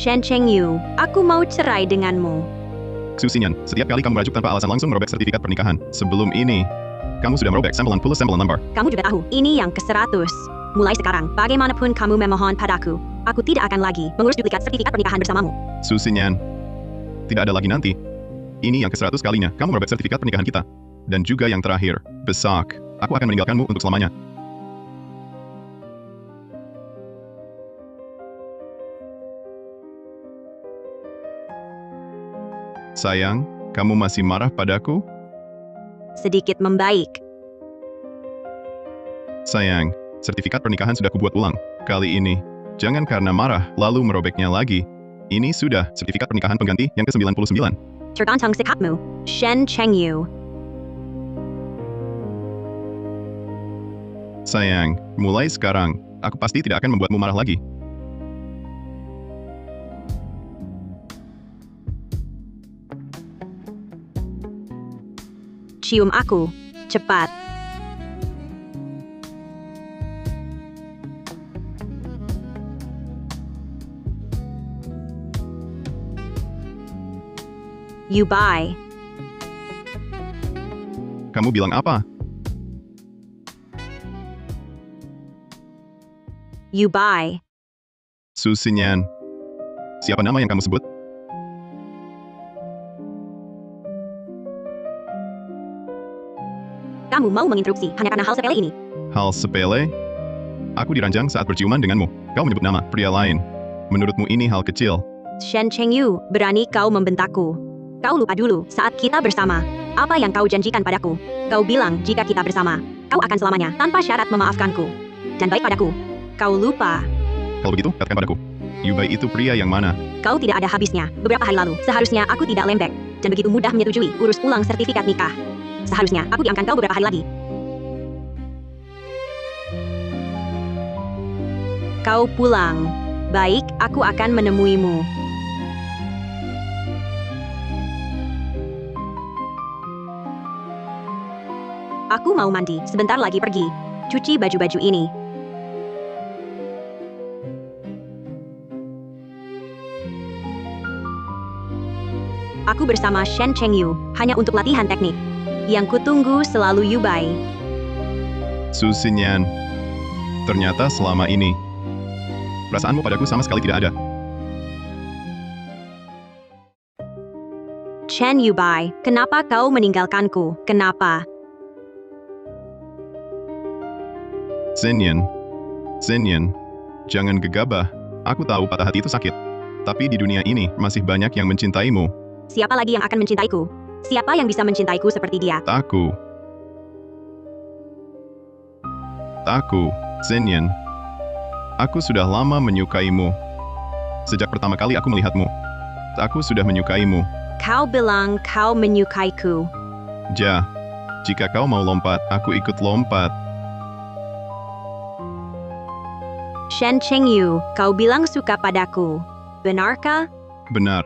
Shen Chengyu, aku mau cerai denganmu. Xu Xinyan, setiap kali kamu merajuk tanpa alasan langsung merobek sertifikat pernikahan. Sebelum ini, kamu sudah merobek sampel lembar. Kamu juga tahu, ini yang ke-100. Mulai sekarang, bagaimanapun kamu memohon padaku, aku tidak akan lagi mengurus duplikat sertifikat pernikahan bersamamu. Xu Xinyan, tidak ada lagi nanti. Ini yang ke-100 kalinya kamu merobek sertifikat pernikahan kita. Dan juga yang terakhir, besok, aku akan meninggalkanmu untuk selamanya. Sayang, kamu masih marah padaku? Sedikit membaik. Sayang, sertifikat pernikahan sudah kubuat ulang. Kali ini, jangan karena marah lalu merobeknya lagi. Ini sudah sertifikat pernikahan pengganti yang ke-99. Tergantung sikapmu, Shen Chengyu. Sayang, mulai sekarang, aku pasti tidak akan membuatmu marah lagi. Cium aku, cepat. You bye. Kamu bilang apa? You bye. Xu Xinyan. Siapa nama yang kamu sebut? Kamu mau menginterupsi hanya karena hal sepele ini. Hal sepele? Aku diranjang saat berciuman denganmu. Kau menyebut nama pria lain. Menurutmu ini hal kecil? Shen Chengyu, berani kau membentakku. Kau lupa dulu saat kita bersama. Apa yang kau janjikan padaku? Kau bilang jika kita bersama, kau akan selamanya tanpa syarat memaafkanku. Dan baik padaku. Kau lupa. Kalau begitu, katakan padaku. Yubai itu pria yang mana? Kau tidak ada habisnya. Beberapa hari lalu, seharusnya aku tidak lembek. Dan begitu mudah menyetujui urus ulang sertifikat nikah. Seharusnya aku diamkan kau beberapa hari lagi. Kau pulang. Baik, aku akan menemuimu. Aku mau mandi, sebentar lagi pergi. Cuci baju-baju ini. Aku bersama Shen Chengyu, hanya untuk latihan teknik. Yang kutunggu selalu Yubai. Xu Xinyan. Ternyata selama ini, perasaanmu padaku sama sekali tidak ada. Chen Yubai, kenapa kau meninggalkanku? Kenapa? Xinyan. Xinyan. Jangan gegabah. Aku tahu patah hati itu sakit. Tapi di dunia ini masih banyak yang mencintaimu. Siapa lagi yang akan mencintaiku? Siapa yang bisa mencintaiku seperti dia? Aku. Xinyan. Aku sudah lama menyukaimu. Sejak pertama kali aku melihatmu, aku sudah menyukaimu. Kau bilang kau menyukaiku. Jika kau mau lompat, aku ikut lompat. Shen Chengyu, kau bilang suka padaku. Benarkah? Benar.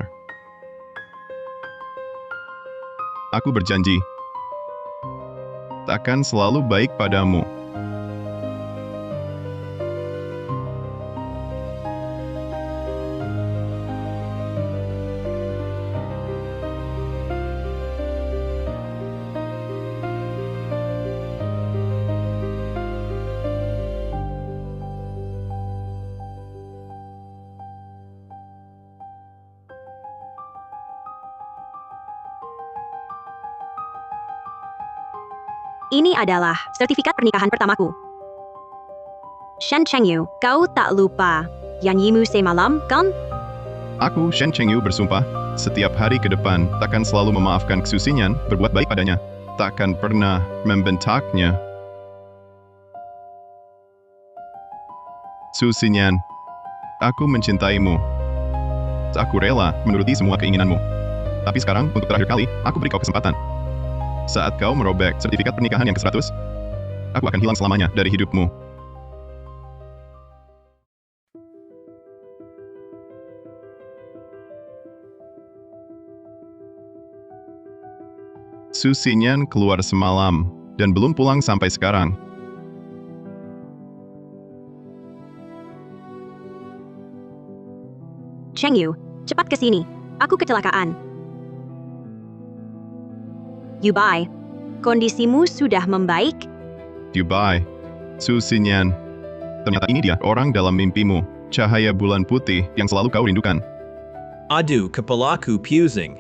Aku berjanji, takkan selalu baik padamu. Ini adalah sertifikat pernikahan pertamaku. Shen Chengyu, kau tak lupa Yan Yimu semalam, kan? Aku, Shen Chengyu, bersumpah, setiap hari ke depan, takkan selalu memaafkan Xu Xinyan, berbuat baik padanya. Takkan pernah membentaknya. Xu Xinyan, aku mencintaimu. Aku rela menuruti semua keinginanmu. Tapi sekarang, untuk terakhir kali, aku beri kau kesempatan. Saat kau merobek sertifikat pernikahan yang ke-100, aku akan hilang selamanya dari hidupmu. Xu Xinyan keluar semalam, dan belum pulang sampai sekarang. Chengyu, cepat ke sini. Aku kecelakaan. Yubai, kondisimu sudah membaik? Dubai. Su Xinyan. Ternyata ini dia, orang dalam mimpimu. Cahaya bulan putih yang selalu kau rindukan. Aduh, kepalaku pusing.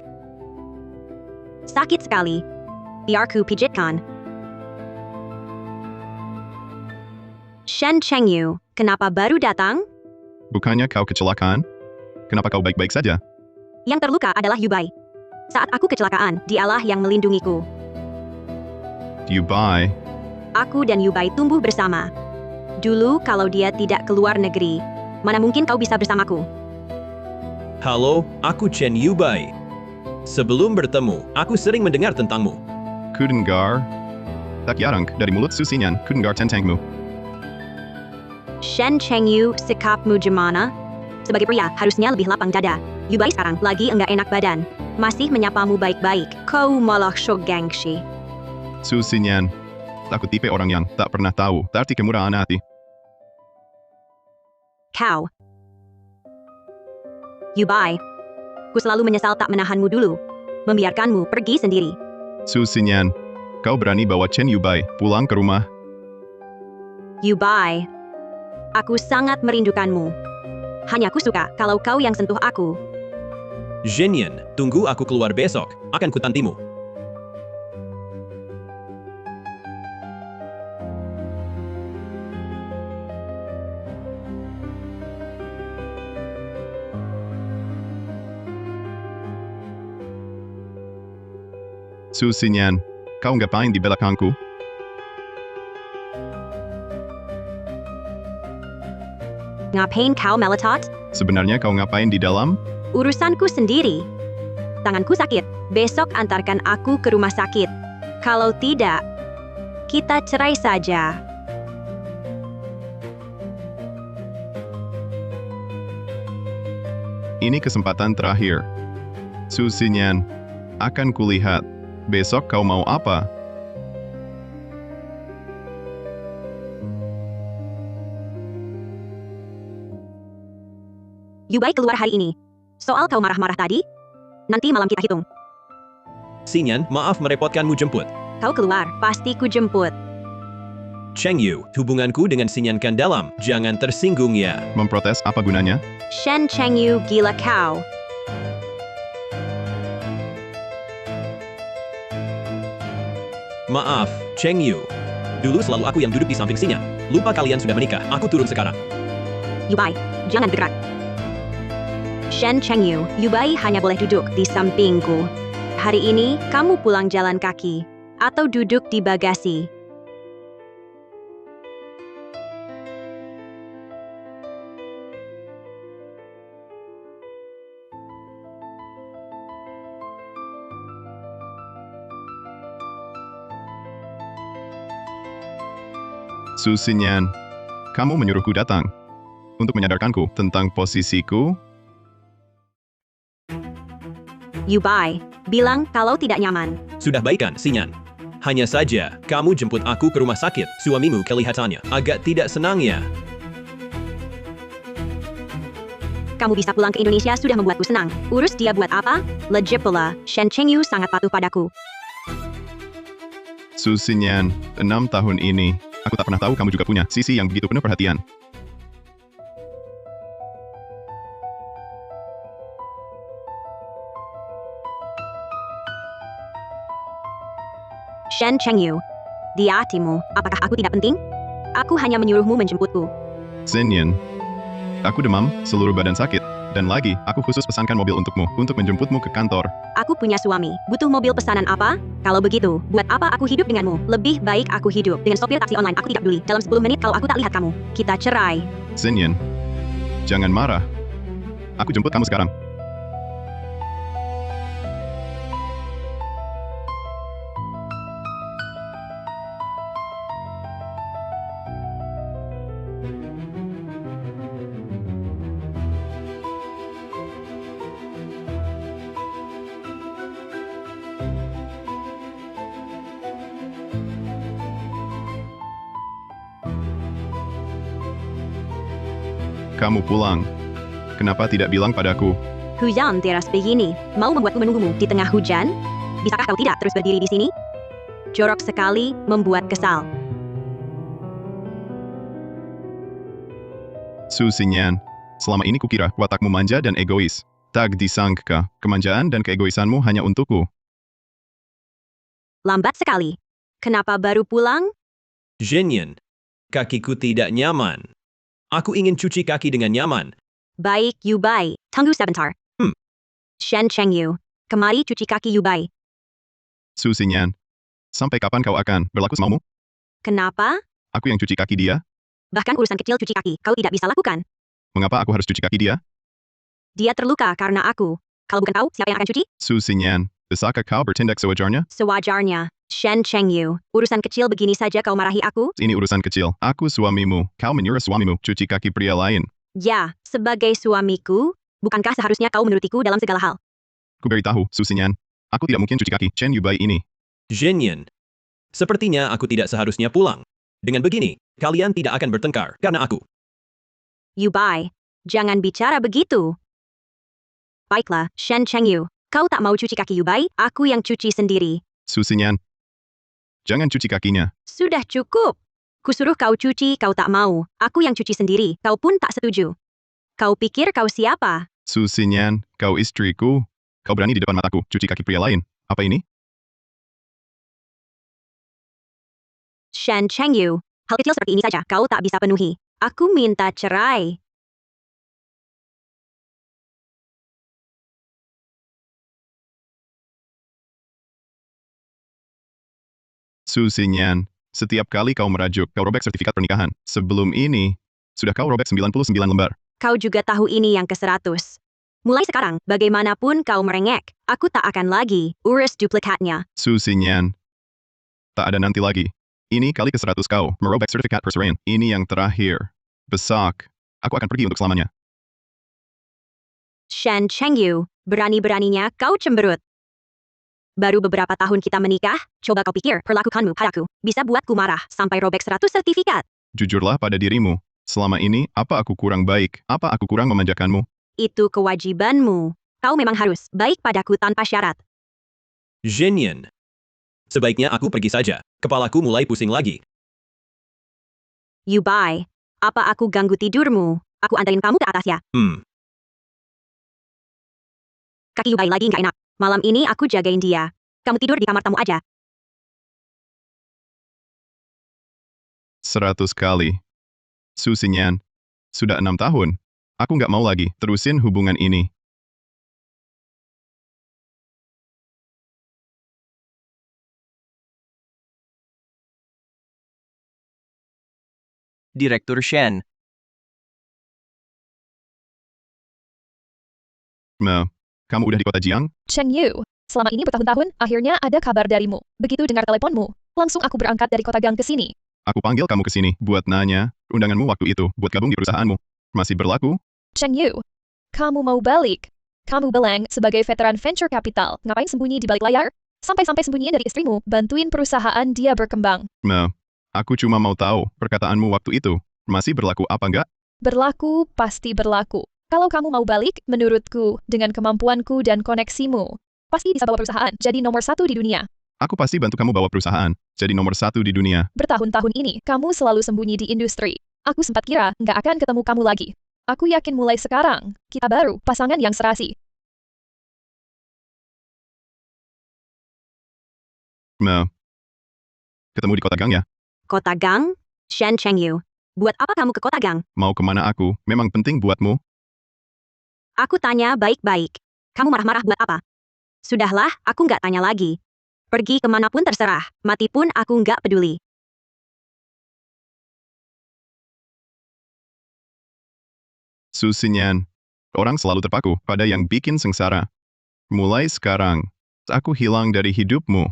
Sakit sekali. Biar ku pijitkan. Shen Chengyu, kenapa baru datang? Bukannya kau kecelakaan? Kenapa kau baik-baik saja? Yang terluka adalah Yubai. Saat aku kecelakaan, dialah yang melindungiku. Dubai. Aku dan Yubai tumbuh bersama. Dulu kalau dia tidak keluar negeri, mana mungkin kau bisa bersamaku? Halo, aku Chen Yubai. Sebelum bertemu, aku sering mendengar tentangmu. Kudengar. Tak jarang dari mulut Su Xinyan, kudengar tentangmu. Shen Chengyu, sikapmu gimana? Sebagai pria, harusnya lebih lapang dada. Yubai sekarang lagi enggak enak badan. Masih menyapamu baik-baik. Kau malah shock gengsi. Su Xinyan. Aku tipe orang yang tak pernah tahu arti kemurahan hati. Kau. Yubai. Ku selalu menyesal tak menahanmu dulu. Membiarkanmu pergi sendiri. Su Xinyan. Kau berani bawa Chen Yubai pulang ke rumah? Yubai. Aku sangat merindukanmu. Hanya ku suka kalau kau yang sentuh aku. Zhenyan, tunggu aku keluar besok. Akan kutantimu. Su Xinyan. Kau ngapain di belakangku? Ngapain kau melotot? Sebenarnya kau ngapain di dalam? Urusanku sendiri. Tanganku sakit. Besok antarkan aku ke rumah sakit. Kalau tidak, kita cerai saja. Ini kesempatan terakhir. Su Xinyan. Akan kulihat. Besok kau mau apa? Yubai keluar hari ini. Soal kau marah-marah tadi? Nanti malam kita hitung. Xinyan, maaf merepotkanmu jemput. Kau keluar, pasti ku jemput. Chengyu, hubunganku dengan Xinyan kan dalam. Jangan tersinggung ya. Memprotes apa gunanya? Shen Chengyu, gila kau. Maaf, Chengyu. Dulu selalu aku yang duduk di samping Xinyan. Lupa kalian sudah menikah, aku turun sekarang. Yubai, jangan bergerak. Shen Chengyu, Yubai hanya boleh duduk di sampingku. Hari ini, kamu pulang jalan kaki. Atau duduk di bagasi. Su Xinyan. Kamu menyuruhku datang. Untuk menyadarkanku tentang posisiku. Yubai, bilang kalau tidak nyaman. Sudah baikan, Xinyan. Hanya saja, kamu jemput aku ke rumah sakit. Suamimu kelihatannya agak tidak senang ya. Kamu bisa pulang ke Indonesia sudah membuatku senang. Urus dia buat apa? Legit pula, Shen Chengyu sangat patuh padaku. Su Xinyan, 6 tahun ini, aku tak pernah tahu kamu juga punya sisi yang begitu penuh perhatian. Shen Chengyu, di hatimu, apakah aku tidak penting? Aku hanya menyuruhmu menjemputku. Xinyan. Aku demam, seluruh badan sakit. Dan lagi, aku khusus pesankan mobil untukmu, untuk menjemputmu ke kantor. Aku punya suami. Butuh mobil pesanan apa? Kalau begitu, buat apa aku hidup denganmu? Lebih baik aku hidup dengan sopir taksi online. Aku tidak peduli. Dalam 10 menit kalau aku tak lihat kamu, kita cerai. Xinyan. Jangan marah. Aku jemput kamu sekarang. Kamu pulang. Kenapa tidak bilang padaku? Hujan deras begini, mau membuatku menunggumu di tengah hujan? Bisakah kau tidak terus berdiri di sini? Jorok sekali, membuat kesal. Su Xinyan, selama ini kukira watakmu manja dan egois. Tak disangka, kemanjaan dan keegoisanmu hanya untukku. Lambat sekali. Kenapa baru pulang? Zhenyan, kakiku tidak nyaman. Aku ingin cuci kaki dengan nyaman. Baik, Yu Bai. Tunggu sebentar. Shen Chengyu, kemari cuci kaki Yu Bai. Su Xinyan, sampai kapan kau akan berlaku semaumu? Kenapa? Aku yang cuci kaki dia? Bahkan urusan kecil cuci kaki, kau tidak bisa lakukan. Mengapa aku harus cuci kaki dia? Dia terluka karena aku. Kalau bukan kau, siapa yang akan cuci? Su Xinyan, bisakah kau bertindak sewajarnya? Sewajarnya. Shen Chengyu, urusan kecil begini saja kau marahi aku? Ini urusan kecil. Aku suamimu. Kau menyuruh suamimu cuci kaki pria lain. Ya, sebagai suamiku, bukankah seharusnya kau menurutiku dalam segala hal? Ku beritahu, Su Xinyan, aku tidak mungkin cuci kaki Chen Yubai ini. Zhenyan, sepertinya aku tidak seharusnya pulang. Dengan begini, kalian tidak akan bertengkar karena aku. Yu Bai, jangan bicara begitu. Baiklah, Shen Chengyu, kau tak mau cuci kaki Yu Bai, aku yang cuci sendiri. Su Xinyan, jangan cuci kakinya. Sudah cukup. Kusuruh kau cuci, kau tak mau. Aku yang cuci sendiri, kau pun tak setuju. Kau pikir kau siapa? Su Xinyan, kau istriku. Kau berani di depan mataku cuci kaki pria lain. Apa ini? Shen Chengyu, hal kecil seperti ini saja kau tak bisa penuhi. Aku minta cerai. Su Xinyan, setiap kali kau merajuk, kau robek sertifikat pernikahan. Sebelum ini, sudah kau robek 99 lembar. Kau juga tahu ini yang ke-100. Mulai sekarang, bagaimanapun kau merengek, aku tak akan lagi urus duplikatnya. Su Xinyan, tak ada nanti lagi. Ini kali ke-100 kau merobek sertifikat perceraian. Ini yang terakhir. Besok, aku akan pergi untuk selamanya. Shen Chengyu, berani-beraninya kau cemberut. Baru beberapa tahun kita menikah, coba kau pikir perlakukanmu padaku bisa buatku marah sampai robek 100 sertifikat. Jujurlah pada dirimu. Selama ini, apa aku kurang baik? Apa aku kurang memanjakanmu? Itu kewajibanmu. Kau memang harus baik padaku tanpa syarat. Zhenyan, sebaiknya aku pergi saja. Kepalaku mulai pusing lagi. Yu Bai, apa aku ganggu tidurmu? Aku anterin kamu ke atas ya. Kaki Yu Bai lagi nggak enak. Malam ini aku jagain dia. Kamu tidur di kamar tamu aja. 100 kali. Su Xinyan, sudah 6 tahun. Aku nggak mau lagi terusin hubungan ini. Direktur Shen, Kamu udah di kota Jiang? Chen Yu, selama ini bertahun-tahun, akhirnya ada kabar darimu. Begitu dengar teleponmu, langsung aku berangkat dari kota Gang ke sini. Aku panggil kamu ke sini buat nanya, undanganmu waktu itu buat gabung di perusahaanmu. Masih berlaku? Chen Yu, kamu mau balik? Kamu bilang sebagai veteran venture capital, ngapain sembunyi di balik layar? Sampai-sampai sembunyiin dari istrimu, bantuin perusahaan dia berkembang. Aku cuma mau tahu, perkataanmu waktu itu, masih berlaku apa enggak? Berlaku, pasti berlaku. Kalau kamu mau balik, menurutku, dengan kemampuanku dan koneksimu, pasti bisa bawa perusahaan jadi nomor 1 di dunia. Aku pasti bantu kamu bawa perusahaan, jadi nomor 1 di dunia. Bertahun-tahun ini, kamu selalu sembunyi di industri. Aku sempat kira nggak akan ketemu kamu lagi. Aku yakin mulai sekarang, kita baru pasangan yang serasi. Ketemu di kota Gang ya? Kota Gang? Shen Chengyu, buat apa kamu ke kota Gang? Mau kemana aku, memang penting buatmu. Aku tanya baik-baik. Kamu marah-marah buat apa? Sudahlah, aku nggak tanya lagi. Pergi kemanapun terserah, mati pun aku nggak peduli. Su Xinyan, orang selalu terpaku pada yang bikin sengsara. Mulai sekarang, aku hilang dari hidupmu.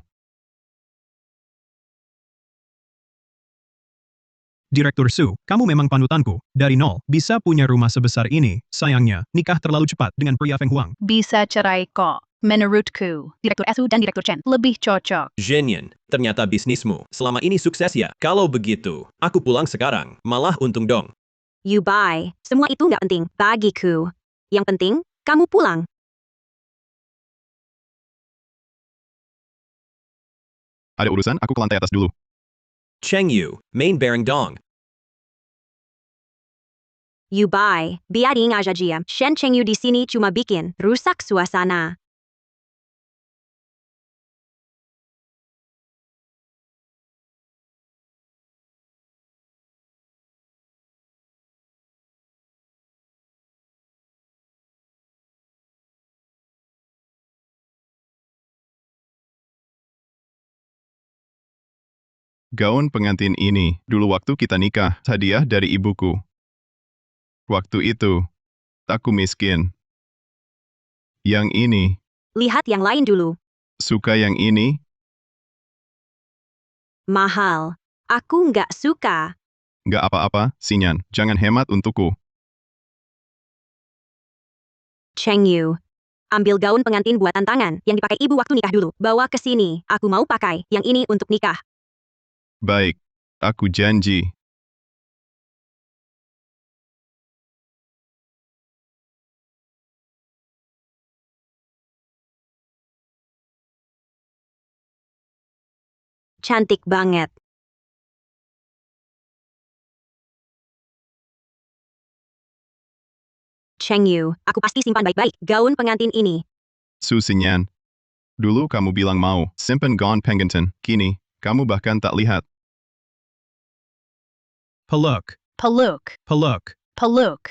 Direktur Su, kamu memang panutanku. Dari nol, bisa punya rumah sebesar ini. Sayangnya, nikah terlalu cepat dengan pria Feng Huang. Bisa cerai kok. Menurutku, Direktur Su dan Direktur Chen lebih cocok. Zhenyan, ternyata bisnismu selama ini sukses ya. Kalau begitu, aku pulang sekarang. Malah untung dong. You Bai, semua itu nggak penting bagiku. Yang penting, kamu pulang. Ada urusan, aku ke lantai atas dulu. Cheng Yu, main bareng dong. You bye. Biarin aja dia. Shen Chengyu di sini cuma bikin rusak suasana. Gaun pengantin ini, dulu waktu kita nikah, hadiah dari ibuku. Waktu itu, aku miskin. Yang ini, Lihat yang lain dulu. suka yang ini, Mahal. Aku nggak suka. nggak apa-apa, Sinyan, jangan hemat untukku. Chengyu. Ambil gaun pengantin buatan tangan yang dipakai ibu waktu nikah dulu. Bawa ke sini. Aku mau pakai yang ini untuk nikah. Baik, aku janji. Cantik banget. Chengyu, aku pasti simpan baik-baik gaun pengantin ini. Su Sinyan. Dulu kamu bilang mau, simpen gaun pengantin, kini, kamu bahkan tak lihat. Peluk, Peluk. peluk. Peluk.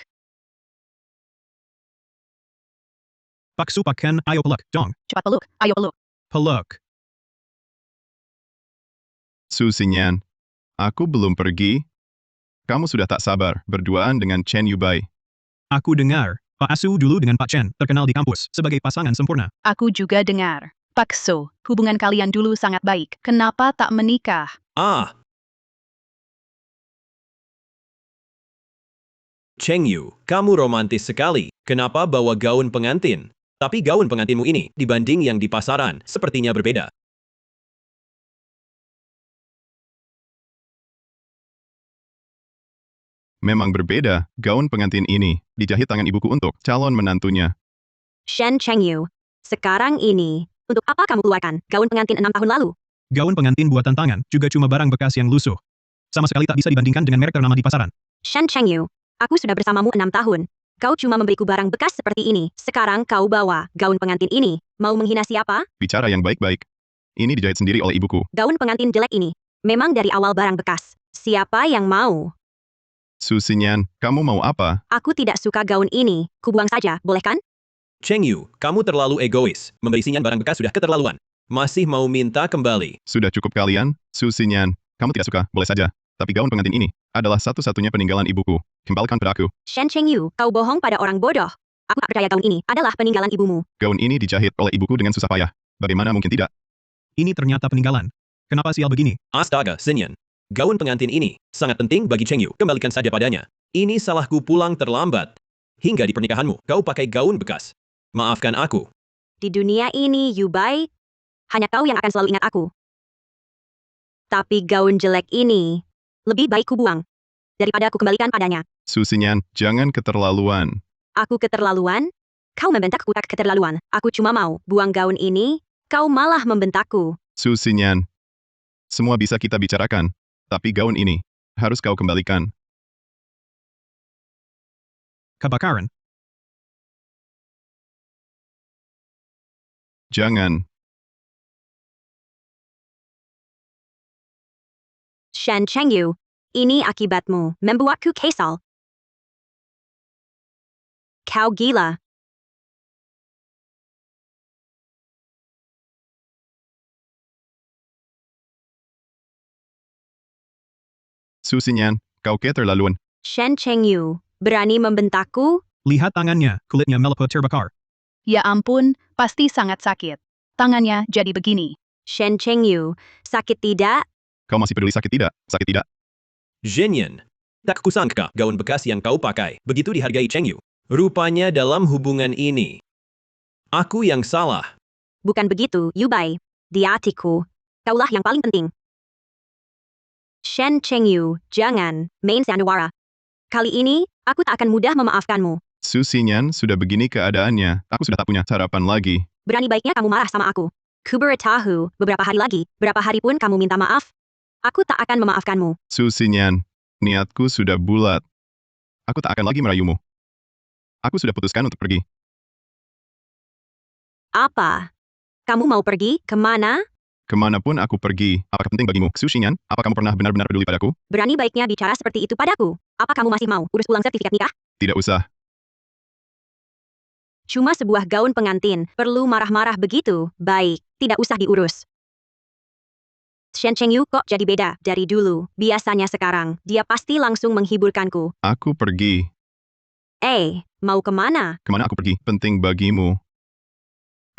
Paksu paken, ayo peluk, dong. Cepat peluk. Ayo peluk. Peluk. Su Sinyan. Aku belum pergi. Kamu sudah tak sabar, berduaan dengan Chen Yubai. Aku dengar, Pak Asu dulu dengan Pak Chen terkenal di kampus sebagai pasangan sempurna. Aku juga dengar. Pak So, hubungan kalian dulu sangat baik. Kenapa tak menikah? Ah. Cheng Yu, kamu romantis sekali. Kenapa bawa gaun pengantin? Tapi gaun pengantinmu ini, dibanding yang di pasaran, sepertinya berbeda. Memang berbeda, gaun pengantin ini, dijahit tangan ibuku untuk calon menantunya. Shen Chengyu. Sekarang ini, untuk apa kamu keluarkan gaun pengantin 6 tahun lalu? Gaun pengantin buatan tangan juga cuma barang bekas yang lusuh. Sama sekali tak bisa dibandingkan dengan merek ternama di pasaran. Shen Chengyu, aku sudah bersamamu 6 tahun. Kau cuma memberiku barang bekas seperti ini. Sekarang kau bawa gaun pengantin ini. Mau menghina siapa? Bicara yang baik-baik. Ini dijahit sendiri oleh ibuku. Gaun pengantin jelek ini. Memang dari awal barang bekas. Siapa yang mau? Su Sinyan, kamu mau apa? Aku tidak suka gaun ini. Kubuang saja, boleh kan? Cheng Yu, kamu terlalu egois. Memberi Sinyan barang bekas sudah keterlaluan. Masih mau minta kembali. Sudah cukup kalian, Su Sinyan. Kamu tidak suka, boleh saja. Tapi gaun pengantin ini adalah satu-satunya peninggalan ibuku. Kembalikan padaku. Shen Chengyu, kau bohong pada orang bodoh. Aku tak percaya gaun ini adalah peninggalan ibumu. Gaun ini dijahit oleh ibuku dengan susah payah. Bagaimana mungkin tidak? Ini ternyata peninggalan. Kenapa sial begini? Astaga, Sinyan. Gaun pengantin ini sangat penting bagi Cheng Yu. Kembalikan saja padanya. Ini salahku pulang terlambat. Hingga di pernikahanmu, kau pakai gaun bekas. Maafkan aku. Di dunia ini, Yubai, hanya kau yang akan selalu ingat aku. Tapi gaun jelek ini, lebih baik kubuang daripada aku kembalikan padanya. Su Sinyan, jangan keterlaluan. Aku keterlaluan? Kau membentakku tak keterlaluan. Aku cuma mau buang gaun ini, kau malah membentakku. Su Sinyan. Semua bisa kita bicarakan. Tapi gaun ini, harus kau kembalikan. Kebakaran. Jangan. Shen Chengyu, ini akibatmu membuatku kesal. Kau gila. Su Sinyan, kau keterlaluan. Shen Chengyu, berani membentakku? Lihat tangannya, kulitnya melepuh terbakar. Ya ampun, pasti sangat sakit. Tangannya jadi begini. Shen Chengyu, sakit tidak? Kau masih peduli sakit tidak? Sakit tidak? Zhenyan. Tak kusangka gaun bekas yang kau pakai begitu dihargai Cheng Yu. Rupanya dalam hubungan ini, aku yang salah. Bukan begitu, Yubai. Di hatiku, kaulah yang paling penting. Shen Chengyu, jangan main sandiwara. Kali ini, aku tak akan mudah memaafkanmu. Su Xinyan, sudah begini keadaannya, aku sudah tak punya harapan lagi. Berani baiknya kamu marah sama aku. Ku beritahu, beberapa hari lagi, berapa hari pun kamu minta maaf, aku tak akan memaafkanmu. Su Xinyan, niatku sudah bulat. Aku tak akan lagi merayumu. Aku sudah putuskan untuk pergi. Apa? Kamu mau pergi? Kemana? Kemanapun aku pergi, apakah penting bagimu? Su Xinyan, apa kamu pernah benar-benar peduli padaku? Berani baiknya bicara seperti itu padaku. Apa kamu masih mau urus ulang sertifikat nikah? Tidak usah. Cuma sebuah gaun pengantin, perlu marah-marah begitu? Baik, tidak usah diurus. Shen Chengyu kok jadi beda dari dulu. Biasanya sekarang, dia pasti langsung menghiburkanku. Aku pergi. Mau kemana? Kemana aku pergi? Penting bagimu.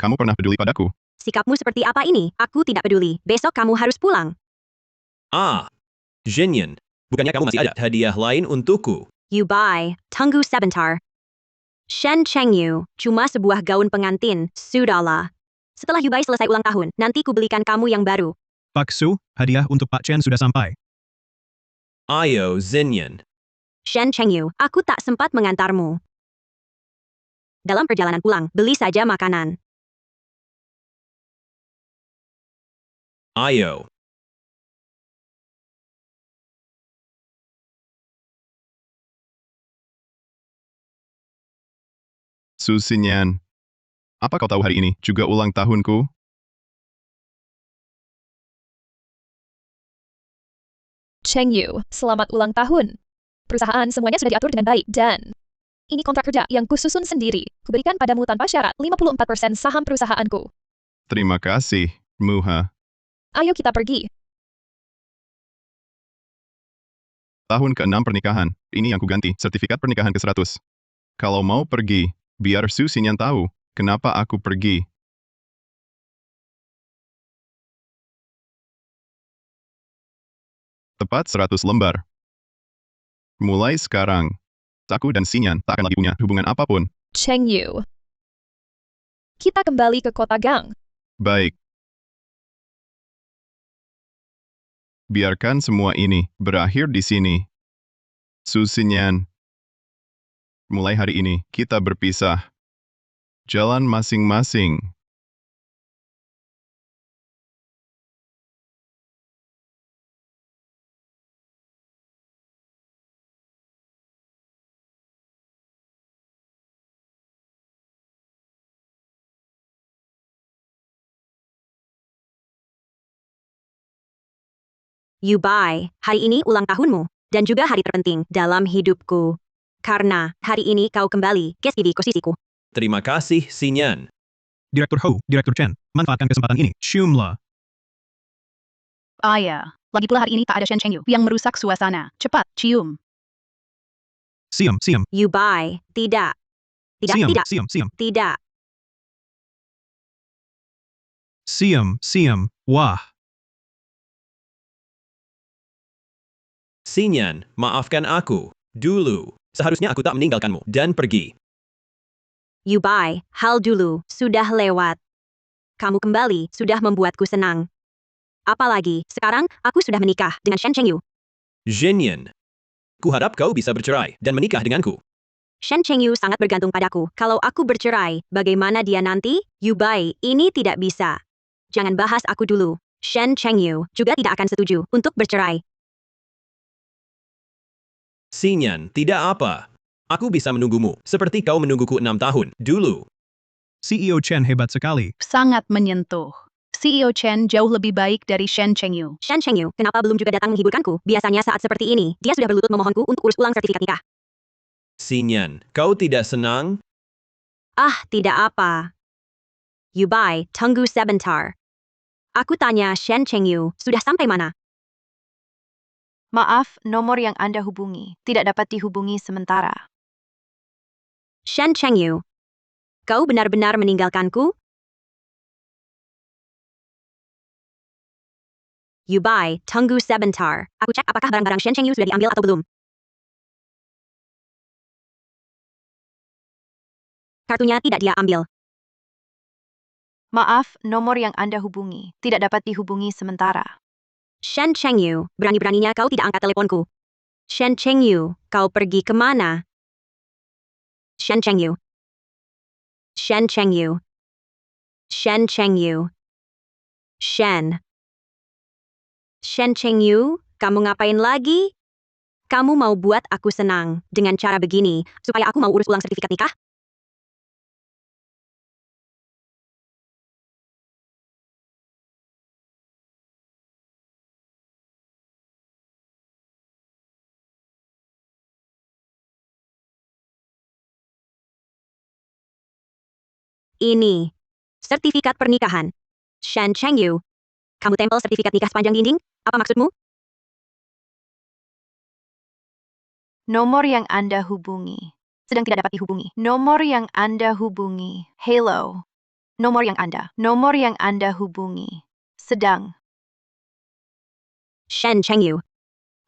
Kamu pernah peduli padaku? Sikapmu seperti apa ini? Aku tidak peduli. Besok kamu harus pulang. Zhenyan, bukannya kamu masih ada hadiah lain untukku? You buy. Tunggu sebentar. Shen Chengyu, cuma sebuah gaun pengantin. Sudahlah. Setelah Yubai selesai ulang tahun, nanti ku belikan kamu yang baru. Pak Su, hadiah untuk Pak Chen sudah sampai. Ayo, Zhenyan. Shen Chengyu, aku tak sempat mengantarmu. Dalam perjalanan pulang, beli saja makanan. Ayo. Su Xinyan, apa kau tahu hari ini juga ulang tahunku? Chengyu, selamat ulang tahun. Perusahaan semuanya sudah diatur dengan baik dan ini kontrak kerja yang kususun sendiri. Kuberikan padamu tanpa syarat 54% saham perusahaanku. Terima kasih, Muha. Ayo kita pergi. Tahun ke-6 pernikahan, ini yang kuganti, sertifikat pernikahan ke-100. Kalau mau pergi, biar Su Xinyan tahu, kenapa aku pergi. Tepat 100 lembar. Mulai sekarang, aku dan Xinyan tak akan lagi punya hubungan apapun. Chengyu. Kita kembali ke kota Gang. Baik. Biarkan semua ini berakhir di sini. Su Xinyan, mulai hari ini kita berpisah. Jalan masing-masing. Yubai, hari ini ulang tahunmu, dan juga hari terpenting dalam hidupku. Karena hari ini kau kembali ke posisiku. Terima kasih, Xinyan. Direktur Hou, Direktur Chen, manfaatkan kesempatan ini. Ciumlah. Ya. Lagi pula hari ini tak ada Shen Chengyu yang merusak suasana. Cepat, cium. Siam, siam, Yubai, tidak. Tidak, siam, tidak, siam, siam, tidak. siam, siam. Wah, Xinyan, maafkan aku. Dulu, seharusnya aku tak meninggalkanmu dan pergi. Yubai, hal dulu, sudah lewat. Kamu kembali, sudah membuatku senang. Apalagi, sekarang, aku sudah menikah dengan Shen Chengyu. Zhenyan, kuharap kau bisa bercerai dan menikah denganku. Shen Chengyu sangat bergantung padaku. Kalau aku bercerai, bagaimana dia nanti? Yubai, ini tidak bisa. Jangan bahas aku dulu. Shen Chengyu juga tidak akan setuju untuk bercerai. Xinyan, tidak apa. Aku bisa menunggumu, seperti kau menungguku 6 tahun, dulu. CEO Chen hebat sekali. Sangat menyentuh. CEO Chen jauh lebih baik dari Shen Chengyu. Shen Chengyu, kenapa belum juga datang menghiburkanku? Biasanya saat seperti ini, dia sudah berlutut memohonku untuk urus ulang sertifikat nikah. Xinyan, kau tidak senang? Tidak apa. Yubai, tunggu sebentar. Aku tanya Shen Chengyu, sudah sampai mana? Maaf, nomor yang Anda hubungi tidak dapat dihubungi sementara. Shen Chengyu, kau benar-benar meninggalkanku? Yubai, tunggu sebentar. Aku cek apakah barang-barang Shen Chengyu sudah diambil atau belum. Kartunya tidak dia ambil. Maaf, nomor yang Anda hubungi tidak dapat dihubungi sementara. Shen Chengyu, berani-beraninya kau tidak angkat teleponku. Shen Chengyu, kau pergi kemana? Shen Chengyu. Shen Chengyu. Shen Chengyu. Shen. Shen Chengyu, kamu ngapain lagi? Kamu mau buat aku senang dengan cara begini, supaya aku mau urus ulang sertifikat nikah? Ini sertifikat pernikahan. Shen Chengyu, kamu tempel sertifikat nikah sepanjang dinding? Apa maksudmu? Nomor yang Anda hubungi sedang tidak dapat dihubungi. Nomor yang Anda hubungi. Hello. Nomor yang Anda hubungi sedang. Shen Chengyu,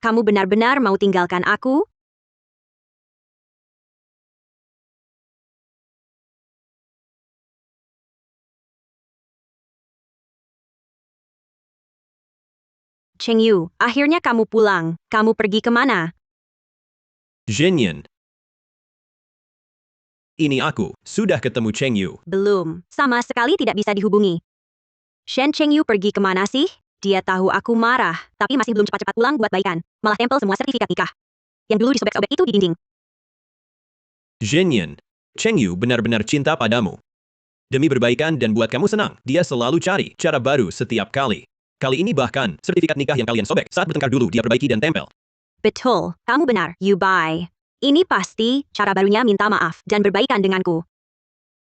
kamu benar-benar mau tinggalkan aku? Chengyu, akhirnya kamu pulang. Kamu pergi kemana? Zhenyan. Ini aku, sudah ketemu Chengyu. Belum. Sama sekali tidak bisa dihubungi. Shen Chengyu pergi kemana sih? Dia tahu aku marah, tapi masih belum cepat-cepat pulang buat baikan. Malah tempel semua sertifikat nikah. Yang dulu disobek-sobek itu di dinding. Zhenyan. Chengyu benar-benar cinta padamu. Demi berbaikan dan buat kamu senang, dia selalu cari cara baru setiap kali. Kali ini bahkan, sertifikat nikah yang kalian sobek saat bertengkar dulu dia perbaiki dan tempel. Betul, kamu benar. You bye. Ini pasti cara barunya minta maaf dan berbaikan denganku.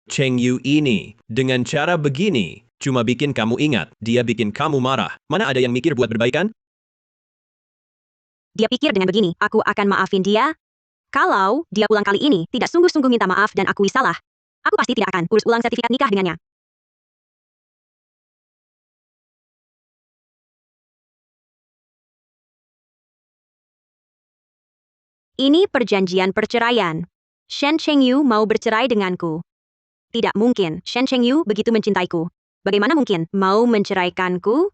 Chengyu ini, dengan cara begini, cuma bikin kamu ingat, dia bikin kamu marah. Mana ada yang mikir buat berbaikan? Dia pikir dengan begini, aku akan maafin dia. Kalau dia pulang kali ini, tidak sungguh-sungguh minta maaf dan akui salah, aku pasti tidak akan urus ulang sertifikat nikah dengannya. Ini perjanjian perceraian. Shen Chengyu mau bercerai denganku. Tidak mungkin, Shen Chengyu begitu mencintaiku. Bagaimana mungkin mau menceraikanku?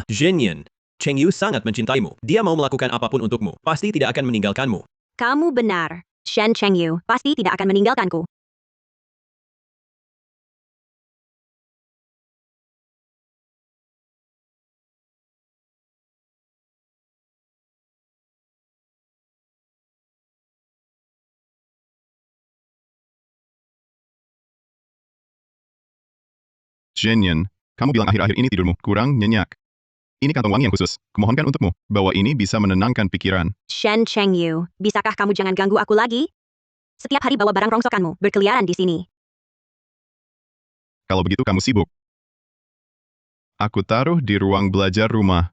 Zhenyan. Chengyu sangat mencintaimu. Dia mau melakukan apapun untukmu. Pasti tidak akan meninggalkanmu. Kamu benar. Shen Chengyu pasti tidak akan meninggalkanku. Zhenyan, kamu bilang akhir-akhir ini tidurmu kurang nyenyak. Ini kantong wangi yang khusus. Kumohonkan untukmu, bahwa ini bisa menenangkan pikiran. Shen Chengyu, bisakah kamu jangan ganggu aku lagi? Setiap hari bawa barang rongsokanmu berkeliaran di sini. Kalau begitu kamu sibuk. Aku taruh di ruang belajar rumah.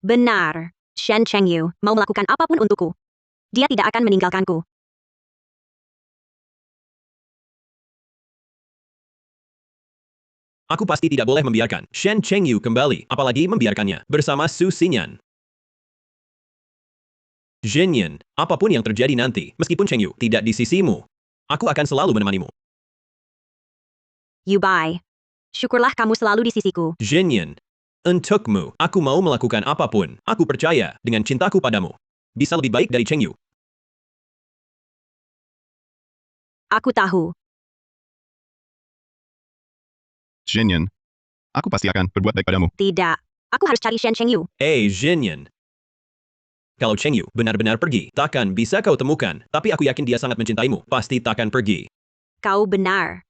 Benar. Shen Chengyu mau melakukan apapun untukku. Dia tidak akan meninggalkanku. Aku pasti tidak boleh membiarkan Shen Chengyu kembali, apalagi membiarkannya bersama Su Xinyan. Zhenyan, apapun yang terjadi nanti, meskipun Chengyu tidak di sisimu, aku akan selalu menemanimu. You bye. Syukurlah kamu selalu di sisiku. Zhenyan, untukmu, aku mau melakukan apapun. Aku percaya dengan cintaku padamu. Bisa lebih baik dari Chengyu. Aku tahu. Zhenyan, aku pasti akan berbuat baik padamu. Tidak. Aku harus cari Shen Chengyu. Zhenyan. Kalau Chengyu benar-benar pergi, takkan bisa kau temukan. Tapi aku yakin dia sangat mencintaimu. Pasti takkan pergi. Kau benar.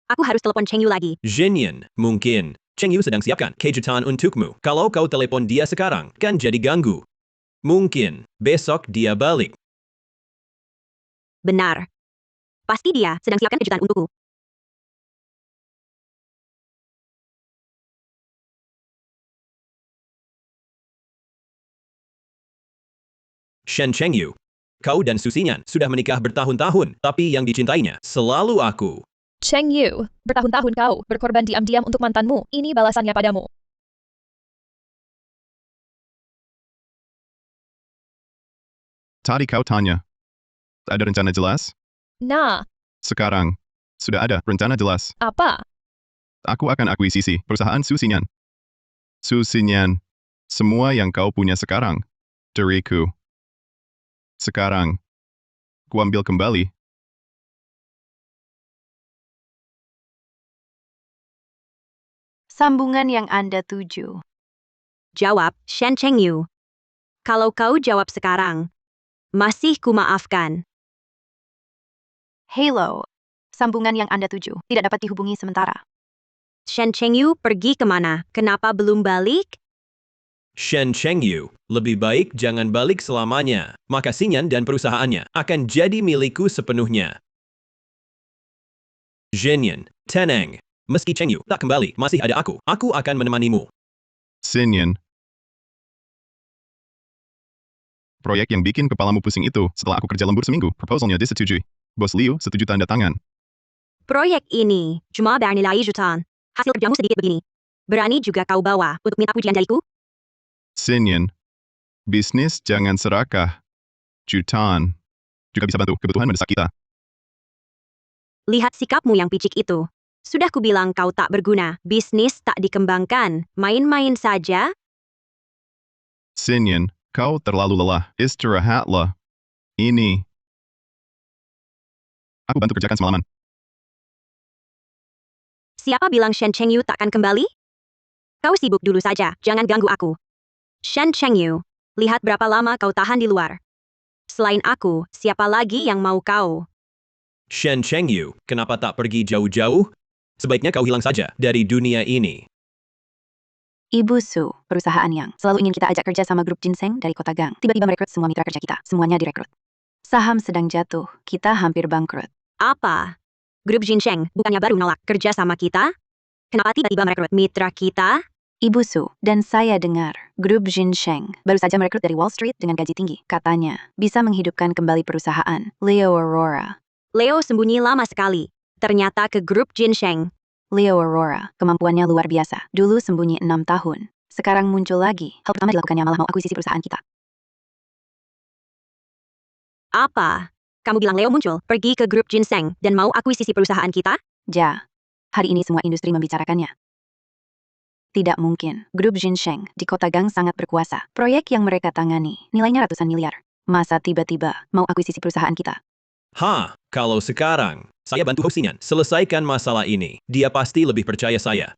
Aku harus telepon Chengyu lagi. Zhenyan, mungkin. Chengyu sedang siapkan kejutan untukmu. Kalau kau telepon dia sekarang, kan jadi ganggu. Mungkin, besok dia balik. Benar. Pasti dia sedang siapkan kejutan untukku. Shen Chengyu. Kau dan Su Xinyan sudah menikah bertahun-tahun, tapi yang dicintainya selalu aku. Chengyu, bertahun-tahun kau berkorban diam-diam untuk mantanmu. Ini balasannya padamu. Tadi kau tanya. Ada rencana jelas? Nah, Sekarang, sudah ada rencana jelas. apa? Aku akan akuisisi perusahaan Su Xinyan. Su Xinyan, semua yang kau punya sekarang, dariku. Sekarang, kuambil kembali. Sambungan yang Anda tuju. Jawab, Shen Chengyu. Kalau kau jawab sekarang, masih kumaafkan. Halo. Sambungan yang Anda tuju tidak dapat dihubungi sementara. Shen Chengyu pergi kemana? Kenapa belum balik? Shen Chengyu, lebih baik jangan balik selamanya. Maka Xinyan dan perusahaannya akan jadi milikku sepenuhnya. Zhenyan, tenang. Meski Chengyu tak kembali, masih ada aku. Aku akan menemanimu. Xinyan. Proyek yang bikin kepalamu pusing itu setelah aku kerja lembur seminggu. Proposalnya disetujui. Bos Liu setuju tanda tangan. Proyek ini cuma bernilai jutaan. Hasil kerjamu sedikit begini. Berani juga kau bawa untuk minta pujian dariku? Xinyan. Bisnis jangan serakah. Jutaan. Juga bisa bantu kebutuhan mendesak kita. Lihat sikapmu yang picik itu. Sudah kubilang kau tak berguna. Bisnis tak dikembangkan. Main-main saja. Xinyan, kau terlalu lelah. Istirahatlah. Ini. Aku bantu kerjakan semalaman. Siapa bilang Shen Chengyu takkan kembali? Kau sibuk dulu saja. Jangan ganggu aku. Shen Chengyu, lihat berapa lama kau tahan di luar. Selain aku, siapa lagi yang mau kau? Shen Chengyu, kenapa tak pergi jauh-jauh? Sebaiknya kau hilang saja dari dunia ini. Ibu Su, perusahaan yang selalu ingin kita ajak kerja sama grup ginseng dari kota Gang, tiba-tiba merekrut semua mitra kerja kita. Semuanya direkrut. Saham sedang jatuh, kita hampir bangkrut. Apa? Grup Ginseng bukannya baru nolak kerja sama kita? Kenapa tiba-tiba merekrut mitra kita? Ibu Su, dan saya dengar, grup ginseng baru saja merekrut dari Wall Street dengan gaji tinggi. Katanya, bisa menghidupkan kembali perusahaan. Leo Aurora. Leo sembunyi lama sekali. Ternyata ke grup Ginseng. Leo Aurora, kemampuannya luar biasa. Dulu sembunyi 6 tahun. Sekarang muncul lagi. Hal pertama dilakukannya malah mau akuisisi perusahaan kita. Apa? Kamu bilang Leo muncul, pergi ke grup Ginseng, dan mau akuisisi perusahaan kita? Ja, hari ini semua industri membicarakannya. Tidak mungkin. Grup Ginseng di kota Gang sangat berkuasa. Proyek yang mereka tangani, nilainya ratusan miliar. Masa tiba-tiba mau akuisisi perusahaan kita? Kalau sekarang, saya bantu Ho Xinyan selesaikan masalah ini. Dia pasti lebih percaya saya.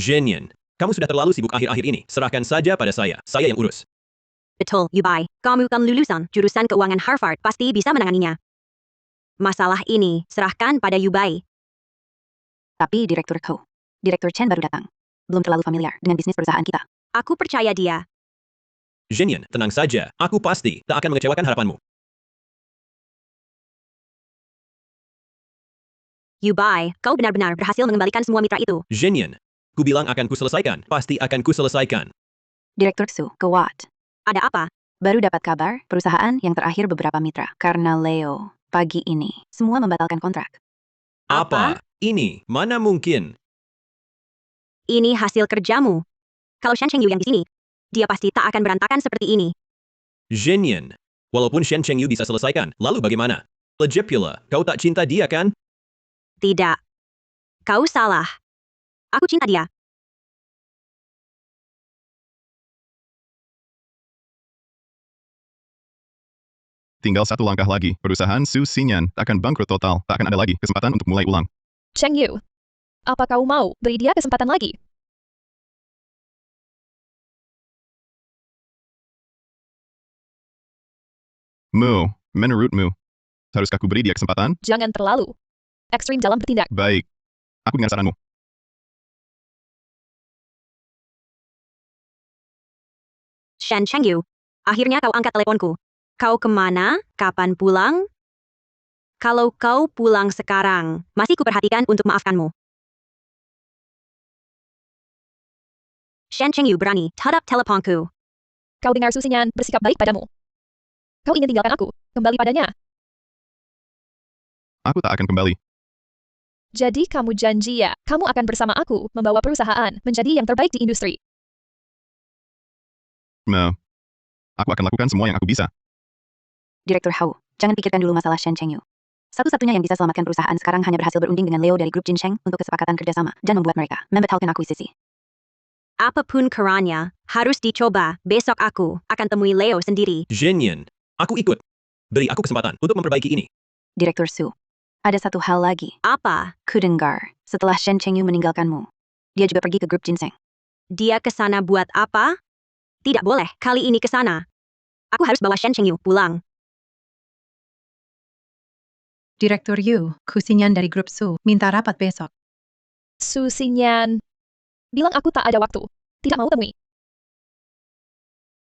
Zhenyan, kamu sudah terlalu sibuk akhir-akhir ini. Serahkan saja pada saya. Saya yang urus. Betul, Yubai. Kamu kan lulusan jurusan keuangan Harvard, pasti bisa menanganinya. Masalah ini, serahkan pada Yubai. Tapi Direktur Chen baru datang. Belum terlalu familiar dengan bisnis perusahaan kita. Aku percaya dia. Zhenyan, tenang saja. Aku pasti tak akan mengecewakan harapanmu. Yubai, kau benar-benar berhasil mengembalikan semua mitra itu. Zhenyan, ku bilang akan ku selesaikan. Pasti akan ku selesaikan. Direktur Su, ke Watt. Ada apa? Baru dapat kabar, perusahaan yang terakhir beberapa mitra. Karena Leo, pagi ini, semua membatalkan kontrak. Apa? Ini, mana mungkin? Ini hasil kerjamu. Kalau Shen Chengyu yang di sini, dia pasti tak akan berantakan seperti ini. Zhenyan, walaupun Shen Chengyu bisa selesaikan, lalu bagaimana? Lagi pula, kau tak cinta dia kan? Tidak. Kau salah. Aku cinta dia. Tinggal satu langkah lagi. Perusahaan Su Xinyan akan bangkrut total. Tak akan ada lagi kesempatan untuk mulai ulang. Chengyu, apa kau mau beri dia kesempatan lagi? Menurutmu, haruskah ku beri dia kesempatan? Jangan terlalu ekstrim dalam bertindak. Baik. Aku dengar saranmu. Shen Chengyu, akhirnya kau angkat teleponku. Kau kemana? Kapan pulang? Kalau kau pulang sekarang, masih kuperhatikan untuk maafkanmu. Shen Chengyu berani tutup teleponku. Kau dengar Su Xinyan bersikap baik padamu. Kau ingin tinggalkan aku, kembali padanya. Aku tak akan kembali. Jadi kamu janji ya, kamu akan bersama aku membawa perusahaan menjadi yang terbaik di industri. Aku akan lakukan semua yang aku bisa. Direktur Hao, jangan pikirkan dulu masalah Shen Chengyu. Satu-satunya yang bisa selamatkan perusahaan sekarang hanya berhasil berunding dengan Leo dari grup Ginseng untuk kesepakatan kerjasama dan membuat mereka membatalkan akuisisi. Apapun kerannya, harus dicoba. Besok aku akan temui Leo sendiri. Zhenyan, aku ikut. Beri aku kesempatan untuk memperbaiki ini. Direktur Su, ada satu hal lagi. Apa? Ku dengar, setelah Shen Chengyu meninggalkanmu, dia juga pergi ke grup ginseng. Dia ke sana buat apa? Tidak boleh kali ini ke sana. Aku harus bawa Shen Chengyu pulang. Direktur Yu, Kusinyan dari grup Su, minta rapat besok. Su Xinyan. Bilang aku tak ada waktu. Tidak mau temui.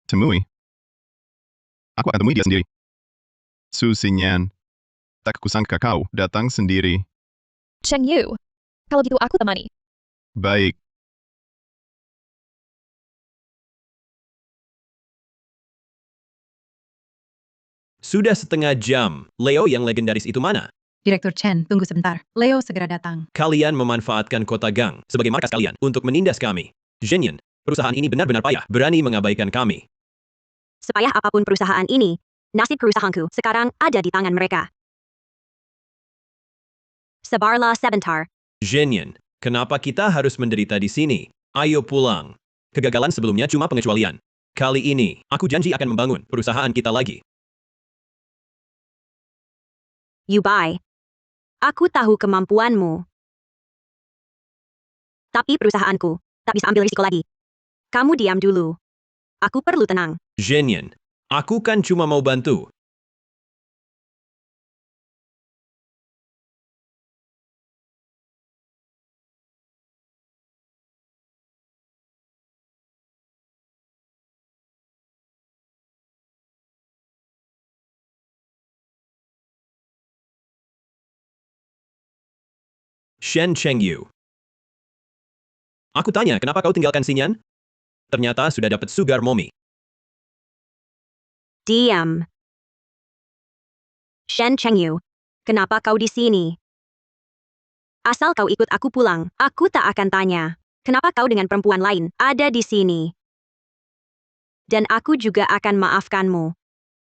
Temui. Aku akan temui dia sendiri. Su Xinyan. Tak kusangka kau datang sendiri. Cheng Yu. Kalau gitu aku temani. Baik. Sudah setengah jam. Leo yang legendaris itu mana? Direktur Chen, tunggu sebentar. Leo segera datang. Kalian memanfaatkan kota Gang sebagai markas kalian untuk menindas kami. Zhenyan, perusahaan ini benar-benar payah, berani mengabaikan kami. Sepayah apapun perusahaan ini, nasib perusahaanku sekarang ada di tangan mereka. Sabarlah sebentar. Zhenyan, kenapa kita harus menderita di sini? Ayo pulang. Kegagalan sebelumnya cuma pengecualian. Kali ini, aku janji akan membangun perusahaan kita lagi. Yubai. Aku tahu kemampuanmu. Tapi perusahaanku tak bisa ambil risiko lagi. Kamu diam dulu. Aku perlu tenang. Zhenyan, aku kan cuma mau bantu. Shen Chengyu. Aku tanya, kenapa kau tinggalkan Xinyan? Ternyata sudah dapat sugar mommy. Diam. Shen Chengyu. Kenapa kau di sini? Asal kau ikut aku pulang, aku tak akan tanya. Kenapa kau dengan perempuan lain ada di sini? Dan aku juga akan maafkanmu.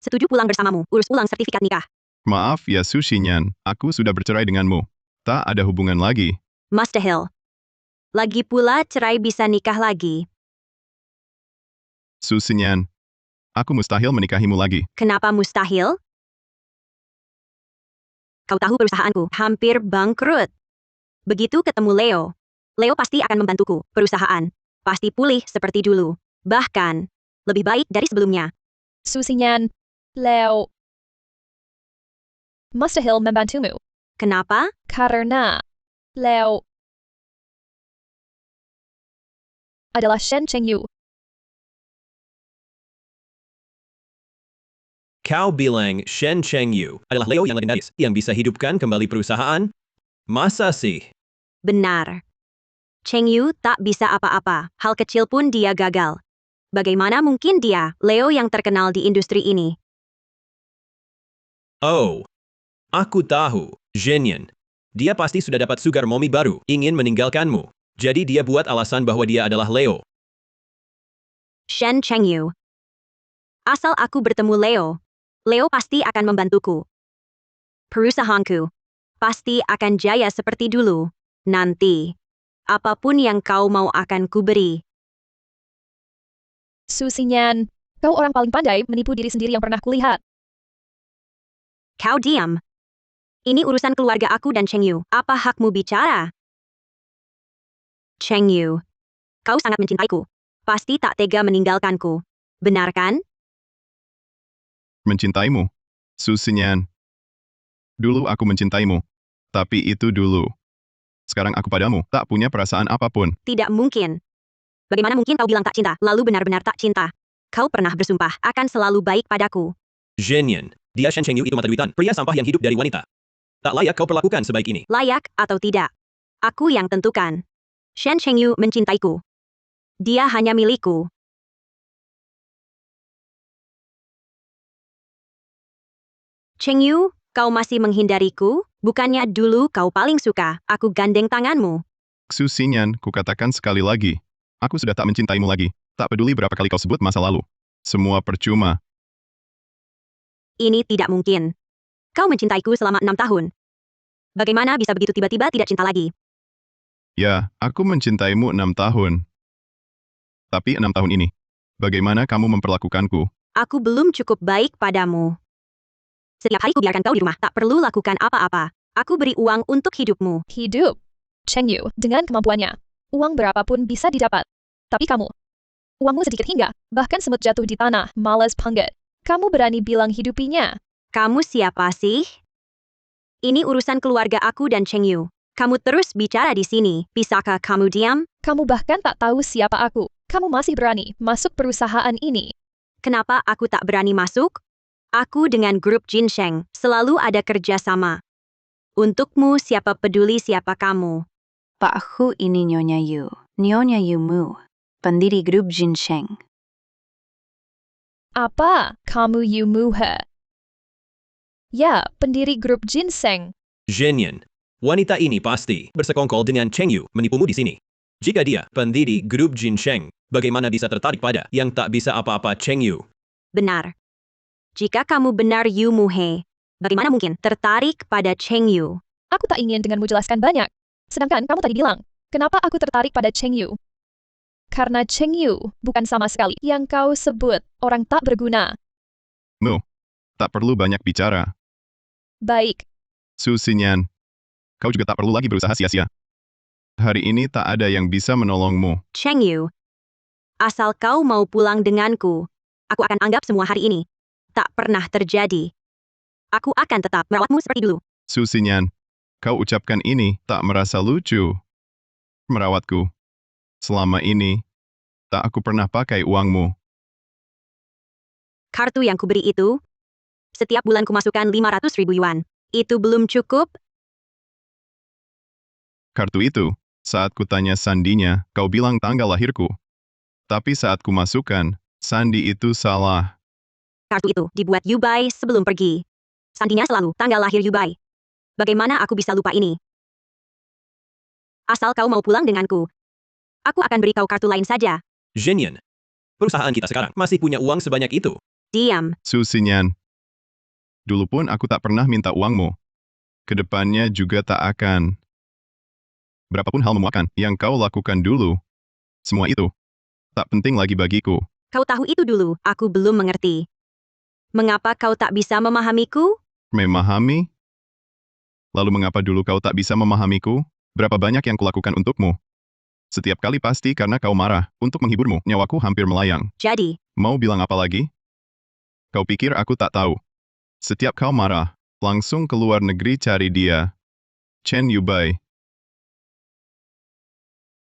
Setuju pulang bersamamu, urus ulang sertifikat nikah. Maaf ya Su Xinyan, aku sudah bercerai denganmu. Tak ada hubungan lagi. Mustahil. Lagi pula cerai bisa nikah lagi. Su Xinyan, aku mustahil menikahimu lagi. Kenapa mustahil? Kau tahu perusahaanku hampir bangkrut. Begitu ketemu Leo, Leo pasti akan membantuku. Perusahaan pasti pulih seperti dulu. Bahkan, lebih baik dari sebelumnya. Su Xinyan. Leo. Mustahil membantumu. Kenapa? Karena Leo adalah Shen Chengyu. Kau bilang Shen Chengyu adalah Leo yang legendaris yang bisa hidupkan kembali perusahaan? Masa sih? Benar. Cheng Yu tak bisa apa-apa. Hal kecil pun dia gagal. Bagaimana mungkin dia, Leo yang terkenal di industri ini? Oh, aku tahu. Zhenyan. Dia pasti sudah dapat sugar mommy baru, ingin meninggalkanmu. Jadi dia buat alasan bahwa dia adalah Leo. Shen Cheng Yu. Asal aku bertemu Leo, Leo pasti akan membantuku. Perusahaanku pasti akan jaya seperti dulu. Nanti, apapun yang kau mau akan kuberi. Su Xinyan. Kau orang paling pandai menipu diri sendiri yang pernah kulihat. Kau diam. Ini urusan keluarga aku dan Cheng Yu. Apa hakmu bicara? Cheng Yu, kau sangat mencintaiku. Pasti tak tega meninggalkanku. Benar kan? Mencintaimu. Su Xinyan. Dulu aku mencintaimu. Tapi itu dulu. Sekarang aku padamu tak punya perasaan apapun. Tidak mungkin. Bagaimana mungkin kau bilang tak cinta, lalu benar-benar tak cinta? Kau pernah bersumpah akan selalu baik padaku. Zhenyan. Dia Shen Chengyu itu mata duitan, pria sampah yang hidup dari wanita. Tak layak kau perlakukan sebaik ini. Layak atau tidak? Aku yang tentukan. Shen Chengyu mencintaiku. Dia hanya milikku. Chengyu, kau masih menghindariku? Bukannya dulu kau paling suka aku gandeng tanganmu? Su Xinyan, kukatakan sekali lagi. Aku sudah tak mencintaimu lagi. Tak peduli berapa kali kau sebut masa lalu. Semua percuma. Ini tidak mungkin. Kau mencintaiku selama 6 tahun. Bagaimana bisa begitu tiba-tiba tidak cinta lagi? Ya, aku mencintaimu 6 tahun. Tapi 6 tahun ini, bagaimana kamu memperlakukanku? Aku belum cukup baik padamu. Setiap hari ku biarkan kau di rumah, tak perlu lakukan apa-apa. Aku beri uang untuk hidupmu. Hidup. Cheng Yu, dengan kemampuannya, uang berapapun bisa didapat. Tapi kamu, uangmu sedikit hingga, bahkan semut jatuh di tanah, malas panggat. Kamu berani bilang hidupinya. Kamu siapa sih? Ini urusan keluarga aku dan Cheng Yu. Kamu terus bicara di sini. Bisakah kamu diam? Kamu bahkan tak tahu siapa aku. Kamu masih berani masuk perusahaan ini. Kenapa aku tak berani masuk? Aku dengan grup Ginseng selalu ada kerjasama. Untukmu siapa peduli siapa kamu. Pak Hu ini Nyonya Yu. Nyonya Yu Mu. Pendiri grup Ginseng. Apa? Kamu Yu Muhe? Ya, pendiri grup Ginseng. Zhenyan. Wanita ini pasti bersekongkol dengan Cheng Yu menipumu di sini. Jika dia pendiri grup Ginseng, bagaimana bisa tertarik pada yang tak bisa apa-apa Cheng Yu? Benar. Jika kamu benar Yu Muhe, bagaimana mungkin tertarik pada Cheng Yu? Aku tak ingin denganmu jelaskan banyak. Sedangkan kamu tadi bilang, kenapa aku tertarik pada Cheng Yu? Karena Cheng Yu bukan sama sekali yang kau sebut orang tak berguna. Tak perlu banyak bicara. Baik, Su Xinyan, kau juga tak perlu lagi berusaha sia-sia. Hari ini tak ada yang bisa menolongmu. Cheng Yu, asal kau mau pulang denganku, aku akan anggap semua hari ini tak pernah terjadi. Aku akan tetap merawatmu seperti dulu. Su Xinyan, kau ucapkan ini tak merasa lucu. Merawatku. Selama ini, tak aku pernah pakai uangmu. Kartu yang kuberi itu, setiap bulan kumasukkan 500.000 yuan. Itu belum cukup? Kartu itu, saat kutanya sandinya, kau bilang tanggal lahirku. Tapi saat kumasukkan, sandi itu salah. Kartu itu dibuat Yubai sebelum pergi. Sandinya selalu tanggal lahir Yubai. Bagaimana aku bisa lupa ini? Asal kau mau pulang denganku, aku akan beri kau kartu lain saja. Zhenyan. Perusahaan kita sekarang masih punya uang sebanyak itu. Diam. Su Xinyan, dulu pun aku tak pernah minta uangmu. Kedepannya juga tak akan. Berapapun hal memuakan yang kau lakukan dulu, semua itu tak penting lagi bagiku. Kau tahu itu dulu, aku belum mengerti. Mengapa kau tak bisa memahamiku? Memahami? Lalu mengapa dulu kau tak bisa memahamiku? Berapa banyak yang kulakukan untukmu? Setiap kali pasti karena kau marah. Untuk menghiburmu, nyawaku hampir melayang. Jadi, Mau bilang apa lagi? Kau pikir aku tak tahu? Setiap kau marah, langsung ke luar negeri cari dia. Chen Yubai.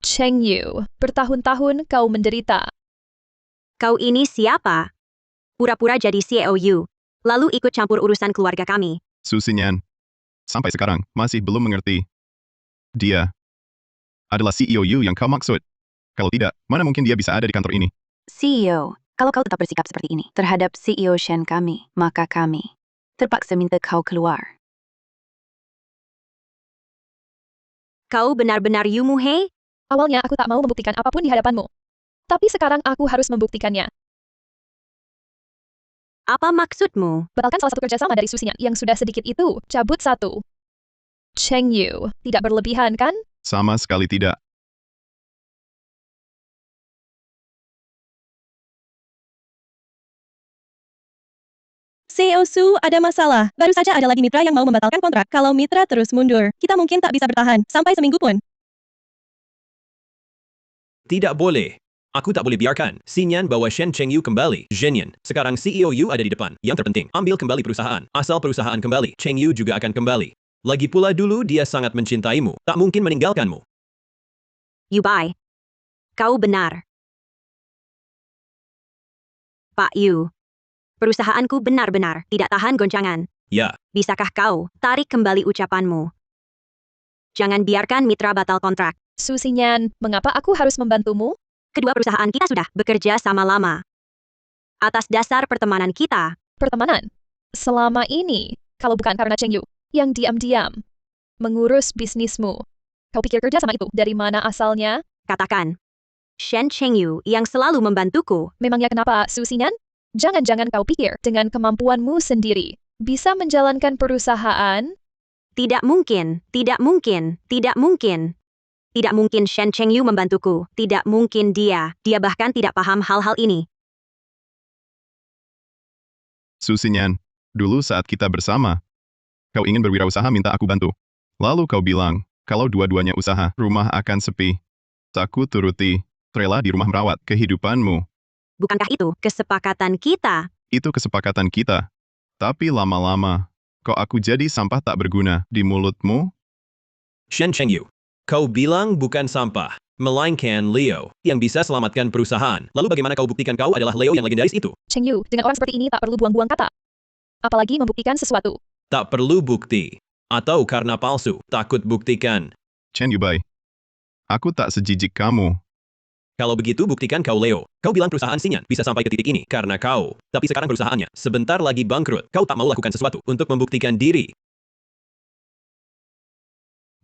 Cheng Yu, bertahun-tahun kau menderita. kau ini siapa? Pura-pura jadi CEO Yu, lalu ikut campur urusan keluarga kami. Su Xinyan. Sampai sekarang, masih belum mengerti. Dia adalah CEO Yu yang kau maksud. Kalau tidak, mana mungkin dia bisa ada di kantor ini? CEO, kalau kau tetap bersikap seperti ini terhadap CEO Shen kami, maka kami terpaksa minta kau keluar. Kau benar-benar Yu Muhe? Awalnya aku tak mau membuktikan apapun di hadapanmu. Tapi sekarang aku harus membuktikannya. Apa maksudmu? Batalkan salah satu kerjasama dari Susinya yang sudah sedikit itu, cabut satu. Cheng Yu, tidak berlebihan kan? Sama sekali tidak. CEO Su, ada masalah. Baru saja ada lagi mitra yang mau membatalkan kontrak. Kalau mitra terus mundur, kita mungkin tak bisa bertahan sampai seminggu pun. Tidak boleh. Aku tak boleh biarkan Xinyan bawa Shen Cheng Yu kembali. Zhenyan, sekarang CEO Yu ada di depan. Yang terpenting, ambil kembali perusahaan. Asal perusahaan kembali, Cheng Yu juga akan kembali. Lagi pula dulu dia sangat mencintaimu. Tak mungkin meninggalkanmu. Yubai. Kau benar. Pak Yu. Perusahaanku benar-benar tidak tahan goncangan. Ya, Bisakah kau tarik kembali ucapanmu? Jangan biarkan mitra batal kontrak. Susinyan, mengapa aku harus membantumu? Kedua perusahaan kita sudah bekerja sama lama. Atas dasar pertemanan kita, Pertemanan. Selama ini, kalau bukan karena Cheng Yu, yang diam-diam mengurus bisnismu. Kau pikir kerja sama itu dari mana asalnya? katakan. Shen Cheng Yu yang selalu membantuku. Memangnya kenapa, Susinyan? Jangan-jangan kau pikir dengan kemampuanmu sendiri bisa menjalankan perusahaan? Tidak mungkin, tidak mungkin, tidak mungkin. Tidak mungkin Shen Chengyu membantuku. Tidak mungkin dia. Dia bahkan tidak paham hal-hal ini. Su Xinyan, dulu saat kita bersama, kau ingin berwirausaha minta aku bantu. Lalu kau bilang, kalau dua-duanya usaha, rumah akan sepi. Aku turuti, rela di rumah merawat kehidupanmu. Bukankah itu kesepakatan kita? Itu kesepakatan kita. Tapi lama-lama, kok aku jadi sampah tak berguna di mulutmu? Shen Chengyu, kau bilang bukan sampah, melainkan Leo, yang bisa selamatkan perusahaan. Lalu bagaimana kau buktikan kau adalah Leo yang legendaris itu? Cheng Yu, dengan orang seperti ini tak perlu buang-buang kata. Apalagi membuktikan sesuatu. Tak perlu bukti. Atau karena palsu, takut buktikan. Chen Yubai, aku tak sejijik kamu. Kalau begitu buktikan kau Leo. Kau bilang perusahaan Xinyan bisa sampai ke titik ini karena kau. Tapi sekarang perusahaannya sebentar lagi bangkrut. Kau tak mau lakukan sesuatu untuk membuktikan diri.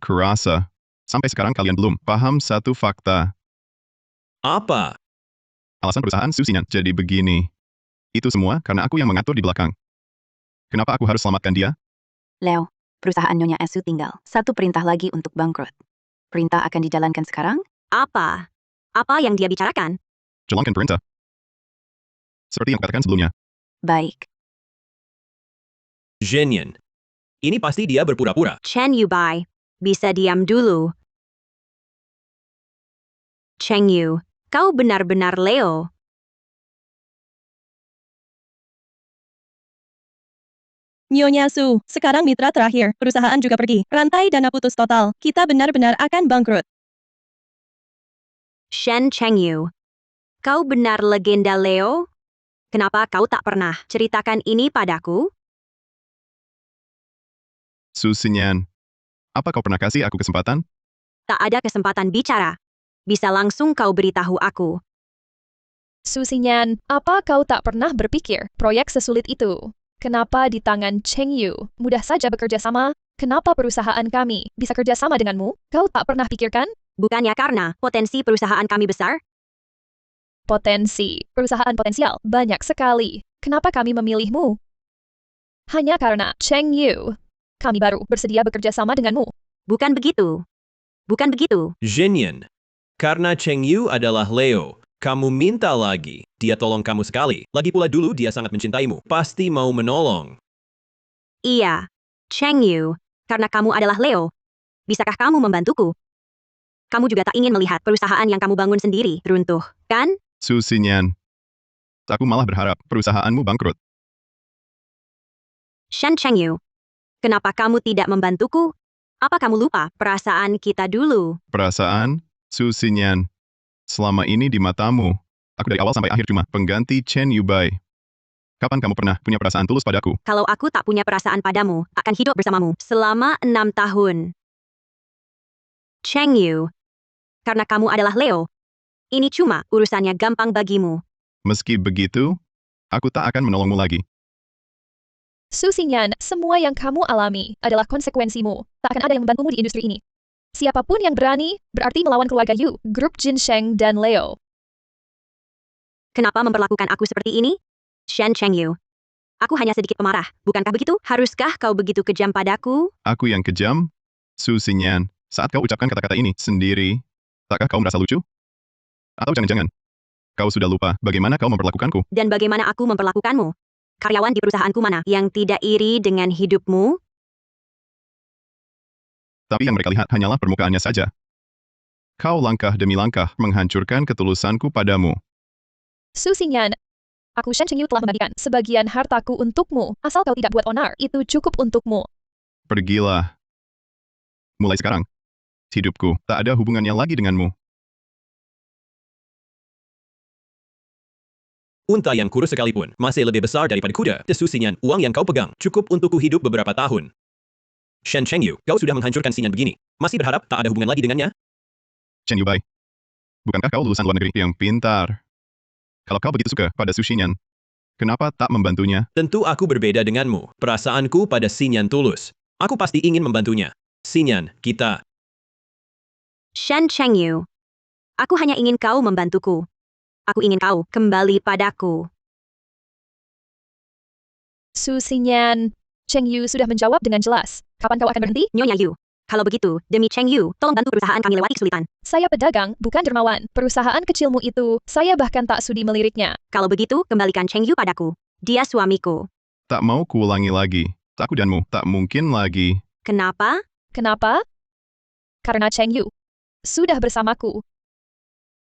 Kurasa, sampai sekarang kalian belum paham satu fakta. Apa? Alasan perusahaan Su Xinyan jadi begini. Itu semua karena aku yang mengatur di belakang. Kenapa aku harus selamatkan dia? Leo, perusahaan Nyonya Esu tinggal satu perintah lagi untuk bangkrut. Perintah akan dijalankan sekarang? Apa? Apa yang dia bicarakan? Jalankan perintah. Seperti yang katakan sebelumnya. Baik. Zhenyan. Ini pasti dia berpura-pura. Chen Yubai, bisa diam dulu. Cheng Yu, kau benar-benar Leo. Nyonya Su, sekarang mitra terakhir, perusahaan juga pergi. Rantai dana putus total. Kita benar-benar akan bangkrut. Shen Cheng Yu, kau benar legenda Leo? Kenapa kau tak pernah ceritakan ini padaku? Su Xinyan, apa kau pernah kasih aku kesempatan? Tak ada kesempatan bicara. Bisa langsung kau beritahu aku. Su Xinyan, apa kau tak pernah berpikir proyek sesulit itu? Kenapa di tangan Cheng Yu mudah saja bekerja sama? Kenapa perusahaan kami bisa kerja sama denganmu? Kau tak pernah pikirkan? Bukannya karena potensi perusahaan kami besar? Potensi, perusahaan potensial, banyak sekali. Kenapa kami memilihmu? Hanya karena Cheng Yu. Kami baru bersedia bekerja sama denganmu. Bukan begitu. Bukan begitu. Zhenyan. Karena Cheng Yu adalah Leo, kamu minta lagi. Dia tolong kamu sekali. Lagi pula dulu dia sangat mencintaimu. Pasti mau menolong. Iya. Cheng Yu, karena kamu adalah Leo. Bisakah kamu membantuku? Kamu juga tak ingin melihat perusahaan yang kamu bangun sendiri runtuh, kan? Su Xinyan, aku malah berharap perusahaanmu bangkrut. Shen Cheng Yu, kenapa kamu tidak membantuku? Apa kamu lupa perasaan kita dulu? Perasaan, Su Xinyan, selama ini di matamu, aku dari awal sampai akhir cuma pengganti Chen Yubai. Kapan kamu pernah punya perasaan tulus padaku? Kalau aku tak punya perasaan padamu, akan hidup bersamamu selama 6 tahun. Cheng Yu, karena kamu adalah Leo, ini cuma urusannya gampang bagimu. Meski begitu, aku tak akan menolongmu lagi. Su Xinyan, semua yang kamu alami adalah konsekuensimu. Tak akan ada yang membantumu di industri ini. Siapapun yang berani, berarti melawan keluarga Yu, grup Jin Sheng dan Leo. Kenapa memperlakukan aku seperti ini? Shen Cheng Yu, aku hanya sedikit pemarah, bukankah begitu? Haruskah kau begitu kejam padaku? Aku yang kejam? Su Xinyan, saat kau ucapkan kata-kata ini sendiri, takkah kau merasa lucu? Atau jangan-jangan, kau sudah lupa bagaimana kau memperlakukanku? Dan bagaimana aku memperlakukanmu? Karyawan di perusahaanku mana yang tidak iri dengan hidupmu? Tapi yang mereka lihat hanyalah permukaannya saja. Kau langkah demi langkah menghancurkan ketulusanku padamu. Su Xinyan, aku Shen Chengyu telah membagikan sebagian hartaku untukmu. Asal kau tidak buat onar, itu cukup untukmu. Pergilah. Mulai sekarang, hidupku tak ada hubungannya lagi denganmu. Unta yang kurus sekalipun masih lebih besar daripada kuda. Su Xinyan, uang yang kau pegang cukup untukku hidup beberapa tahun. Shen Chengyu, kau sudah menghancurkan Xinyan begini. Masih berharap tak ada hubungan lagi dengannya? Chen Yubai, bukankah kau lulusan luar negeri yang pintar? Kalau kau begitu suka pada Su Xinyan, kenapa tak membantunya? Tentu aku berbeda denganmu. Perasaanku pada Xinyan tulus. Aku pasti ingin membantunya. Xinyan, kita. Shen Cheng Yu, aku hanya ingin kau membantuku. Aku ingin kau kembali padaku. Su Xinyan, Cheng Yu sudah menjawab dengan jelas. Kapan kau akan berhenti? Nyonya Yu, Kalau begitu, demi Cheng Yu, tolong bantu perusahaan kami lewati kesulitan. Saya pedagang, bukan dermawan. Perusahaan kecilmu itu, saya bahkan tak sudi meliriknya. Kalau begitu, kembalikan Cheng Yu padaku. Dia suamiku. Tak mau kuulangi lagi. Aku danmu, tak mungkin lagi. Kenapa? Kenapa? Karena Cheng Yu sudah bersamaku.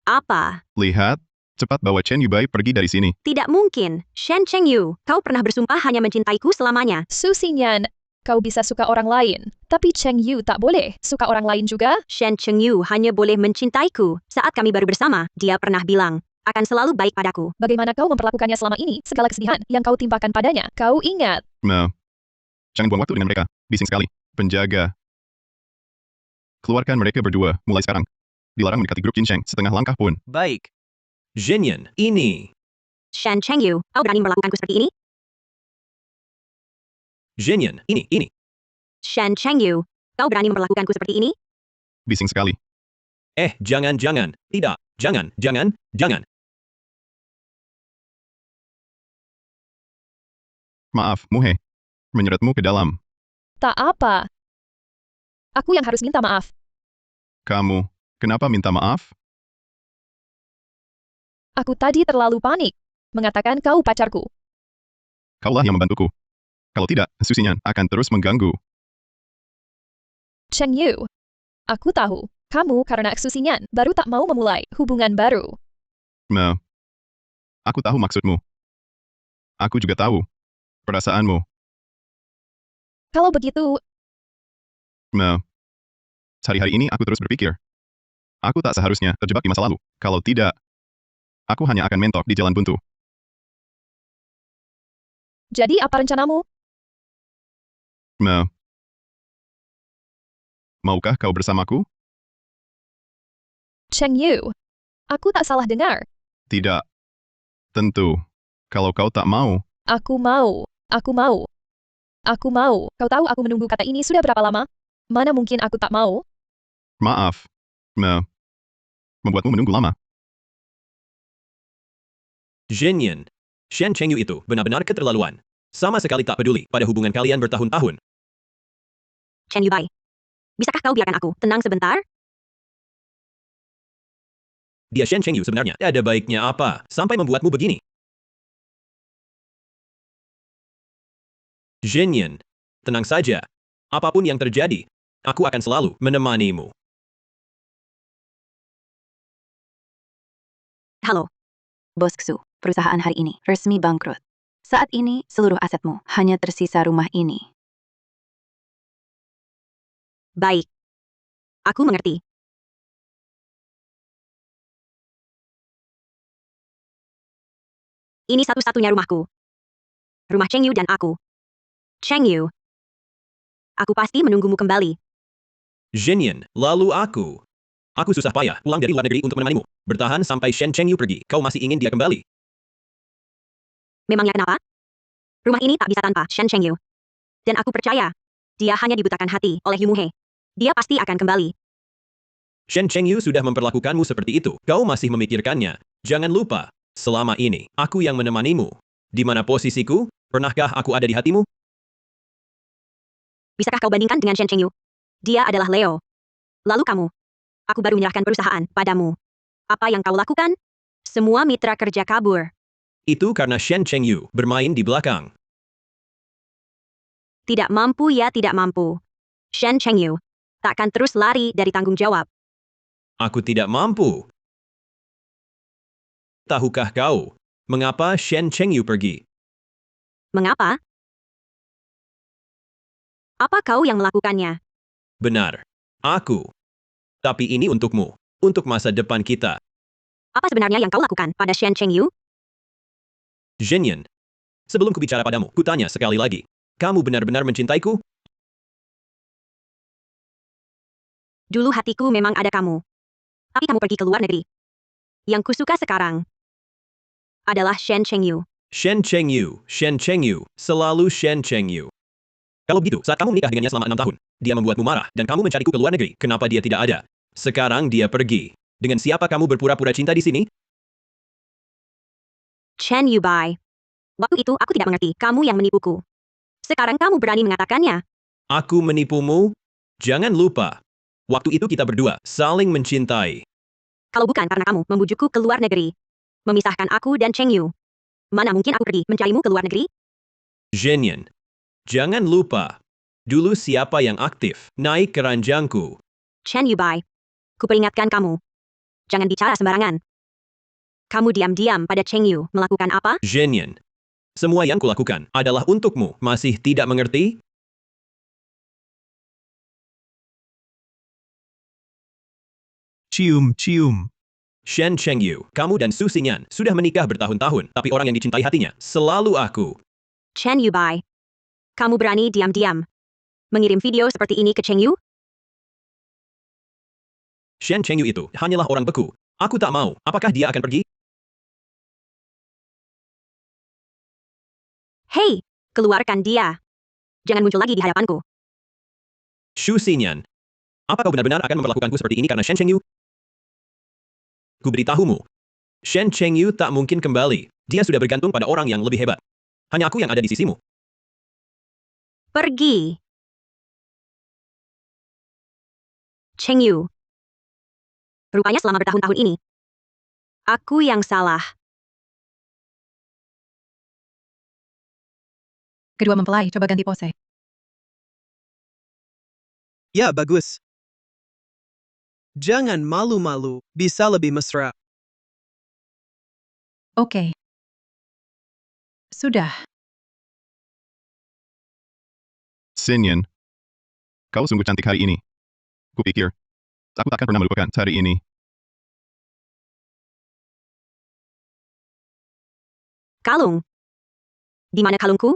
Apa? Lihat, cepat bawa Chen Yubai pergi dari sini. Tidak mungkin. Shen Cheng Yu, kau pernah bersumpah hanya mencintaiku selamanya. Su Xingyan, kau bisa suka orang lain, tapi Cheng Yu tak boleh suka orang lain juga. Shen Cheng Yu hanya boleh mencintaiku. Saat kami baru bersama, dia pernah bilang, akan selalu baik padaku. Bagaimana kau memperlakukannya selama ini, segala kesedihan yang kau timpakan padanya, kau ingat. Jangan buang waktu dengan mereka. Bising sekali. Penjaga. Keluarkan mereka berdua, mulai sekarang. Dilarang mendekati grup Jinsheng setengah langkah pun. Baik. Zhenyan, ini. Shen Cheng Yu, kau berani memperlakukanku seperti ini? Zhenyan, ini. Shen Cheng Yu, kau berani memperlakukanku seperti ini? Bising sekali. Jangan. Tidak. Jangan. Maaf, Muhe. Menyeretmu ke dalam. Tak apa. Aku yang harus minta maaf. Kamu, kenapa minta maaf? Aku tadi terlalu panik. Mengatakan kau pacarku. Kaulah yang membantuku. Kalau tidak, Susinyan akan terus mengganggu. Cheng Yu, aku tahu. Kamu karena Su Xingyan baru tak mau memulai hubungan baru. Aku tahu maksudmu. Aku juga tahu perasaanmu. Kalau begitu, Hari-hari ini aku terus berpikir. Aku tak seharusnya terjebak di masa lalu. Kalau tidak, aku hanya akan mentok di jalan buntu. jadi apa rencanamu? Maukah kau bersamaku? Cheng Yu, aku tak salah dengar. Tidak. Tentu. Kalau kau tak mau, Aku mau. Kau tahu aku menunggu kata ini sudah berapa lama? Mana mungkin aku tak mau? maaf. Membuatmu menunggu lama. Zhenyan. Shen Cheng Yu itu benar-benar keterlaluan. Sama sekali tak peduli pada hubungan kalian bertahun-tahun. Chen Yubai, bisakah kau biarkan aku tenang sebentar? Dia Shen Cheng Yu sebenarnya. Ada baiknya apa sampai membuatmu begini? Zhenyan. Tenang saja. Apapun yang terjadi, aku akan selalu menemanimu. Halo. Bos Xu, perusahaan hari ini resmi bangkrut. Saat ini, seluruh asetmu hanya tersisa rumah ini. Baik. Aku mengerti. Ini satu-satunya rumahku. Rumah Cheng Yu dan aku. Cheng Yu. Aku pasti menunggumu kembali. Zhenyan, lalu aku. Aku susah payah pulang dari luar negeri untuk menemanimu. Bertahan sampai Shen Cheng Yu pergi. Kau masih ingin dia kembali? Memangnya kenapa? Rumah ini tak bisa tanpa Shen Cheng Yu. Dan aku percaya, dia hanya dibutakan hati oleh Yu Muhe. Dia pasti akan kembali. Shen Cheng Yu sudah memperlakukanmu seperti itu. Kau masih memikirkannya. Jangan lupa, selama ini, aku yang menemanimu. Di mana posisiku? Pernahkah aku ada di hatimu? Bisakah kau bandingkan dengan Shen Cheng Yu? Dia adalah Leo. Lalu kamu. Aku baru menyerahkan perusahaan padamu. Apa yang kau lakukan? Semua mitra kerja kabur. Itu karena Shen Cheng Yu bermain di belakang. Tidak mampu ya tidak mampu. Shen Cheng Yu takkan terus lari dari tanggung jawab. Aku tidak mampu. Tahukah kau, mengapa Shen Cheng Yu pergi? Mengapa? Apa kau yang melakukannya? Benar. Aku. Tapi ini untukmu. Untuk masa depan kita. Apa sebenarnya yang kau lakukan pada Shen Cheng Yu? Zhenyan. Sebelum kubicara padamu, kutanya sekali lagi. Kamu benar-benar mencintaiku? Dulu hatiku memang ada kamu. Tapi kamu pergi ke luar negeri. Yang kusuka sekarang adalah Shen Cheng Yu. Shen Cheng Yu. Shen Cheng Yu. Selalu Shen Cheng Yu. Kalau begitu, saat kamu menikah dengannya selama 6 tahun, dia membuatmu marah dan kamu mencariku ke luar negeri. Kenapa dia tidak ada? Sekarang dia pergi. Dengan siapa kamu berpura-pura cinta di sini? Chen Yubai. Waktu itu aku tidak mengerti kamu yang menipuku. Sekarang kamu berani mengatakannya. Aku menipumu? Jangan lupa, waktu itu kita berdua saling mencintai. Kalau bukan karena kamu membujukku ke luar negeri, memisahkan aku dan Cheng Yu, mana mungkin aku pergi mencarimu ke luar negeri? Zhenyan, jangan lupa, dulu siapa yang aktif naik ke ranjangku? Chen Yubai, kuperingatkan kamu. Jangan bicara sembarangan. Kamu diam-diam pada Cheng Yu melakukan apa? Zhenyan, semua yang kulakukan adalah untukmu. Masih tidak mengerti? Cium, cium. Shen Chengyu, kamu dan Su Xingyan sudah menikah bertahun-tahun, tapi orang yang dicintai hatinya selalu aku. Chen Yubai, kamu berani diam-diam mengirim video seperti ini ke Cheng Yu? Shen Chengyu itu hanyalah orang beku. Aku tak mau. Apakah dia akan pergi? Hei, keluarkan dia. Jangan muncul lagi di hadapanku. Su Xingyan, apa kau benar-benar akan memperlakukanku seperti ini karena Shen Chengyu? Ku beritahumu, Shen Chengyu tak mungkin kembali. Dia sudah bergantung pada orang yang lebih hebat. Hanya aku yang ada di sisimu. Pergi. Cheng Yu. Rupanya selama bertahun-tahun ini, aku yang salah. Kedua mempelai coba ganti pose. Ya, bagus. Jangan malu-malu, bisa lebih mesra. Oke. Sudah. Xinyan, kau sungguh cantik hari ini. Kupikir, aku takkan pernah melupakan hari ini. Kalung. Di mana kalungku?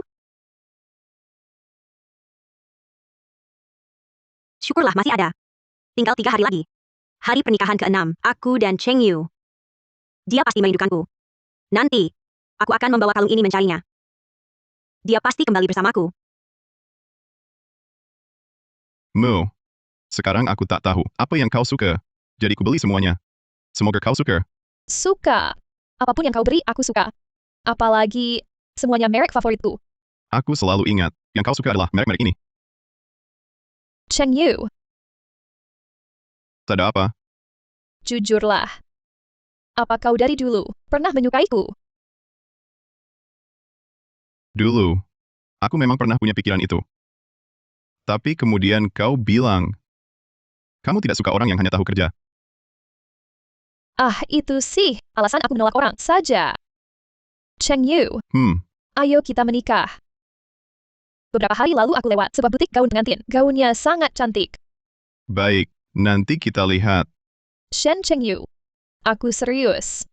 Syukurlah masih ada. Tinggal 3 hari lagi. Hari pernikahan ke-6, aku dan Cheng Yu. Dia pasti merindukanku. Nanti, aku akan membawa kalung ini mencarinya. Dia pasti kembali bersamaku. Mu, sekarang aku tak tahu apa yang kau suka. Jadi ku beli semuanya. Semoga kau suka. Suka. Apapun yang kau beri, aku suka. Apalagi semuanya merek favoritku. Aku selalu ingat, yang kau suka adalah merek-merek ini. Cheng Yu, Tak ada apa. jujurlah. Apa kau dari dulu pernah menyukaiku? Dulu, aku memang pernah punya pikiran itu. Tapi kemudian kau bilang, kamu tidak suka orang yang hanya tahu kerja. Ah, itu sih alasan aku menolak orang saja. Cheng Yu, ayo kita menikah. Beberapa hari lalu aku lewat sebuah butik gaun pengantin. Gaunnya sangat cantik. Baik, nanti kita lihat. Shen Cheng Yu, aku serius.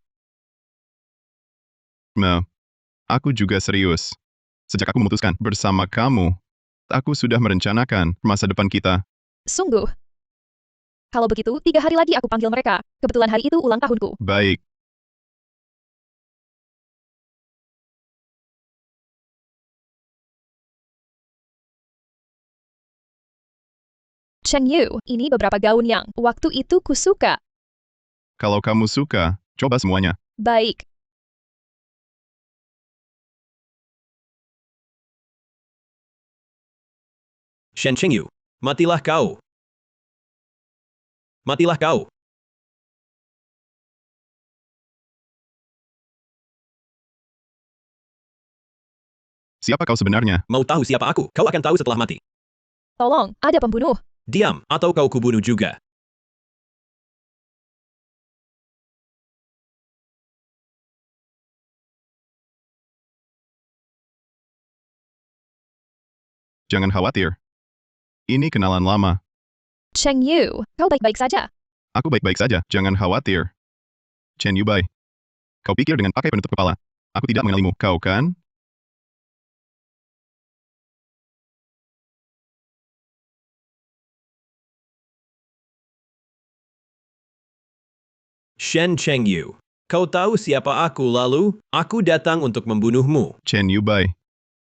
Aku juga serius. Sejak aku memutuskan bersama kamu, aku sudah merencanakan masa depan kita. Sungguh. Kalau begitu, 3 hari lagi aku panggil mereka. Kebetulan hari itu ulang tahunku. Baik. Cheng Yu, ini beberapa gaun yang waktu itu kusuka. Kalau kamu suka, coba semuanya. Baik. Shen Chengyu, matilah kau. Matilah kau. Siapa kau sebenarnya? Mau tahu siapa aku? Kau akan tahu setelah mati. Tolong, ada pembunuh. Diam, atau kau kubunuh juga. Jangan khawatir. Ini kenalan lama. Cheng Yu, kau baik-baik saja. Aku baik-baik saja, jangan khawatir. Chen Yubai. Kau pikir dengan pakai penutup kepala. Aku tidak mengenalimu, kau kan? Shen Chengyu, kau tahu siapa aku lalu? Aku datang untuk membunuhmu. Chen Yubai.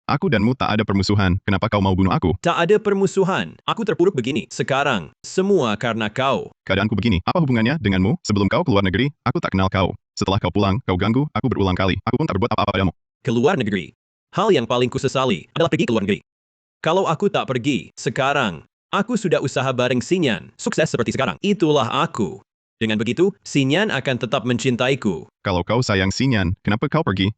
Aku danmu tak ada permusuhan, kenapa kau mau bunuh aku? Tak ada permusuhan. Aku terpuruk begini. Sekarang, semua karena kau. Keadaanku begini, apa hubungannya denganmu? Sebelum kau keluar negeri, aku tak kenal kau. Setelah kau pulang, kau ganggu aku berulang kali. Aku pun tak berbuat apa-apa padamu. Keluar negeri. Hal yang paling kusesali adalah pergi ke luar negeri. Kalau aku tak pergi, sekarang, Aku sudah usaha bareng Xinyan, sukses seperti sekarang. Itulah aku. Dengan begitu, Xinyan akan tetap mencintaiku. Kalau kau sayang Xinyan, kenapa kau pergi?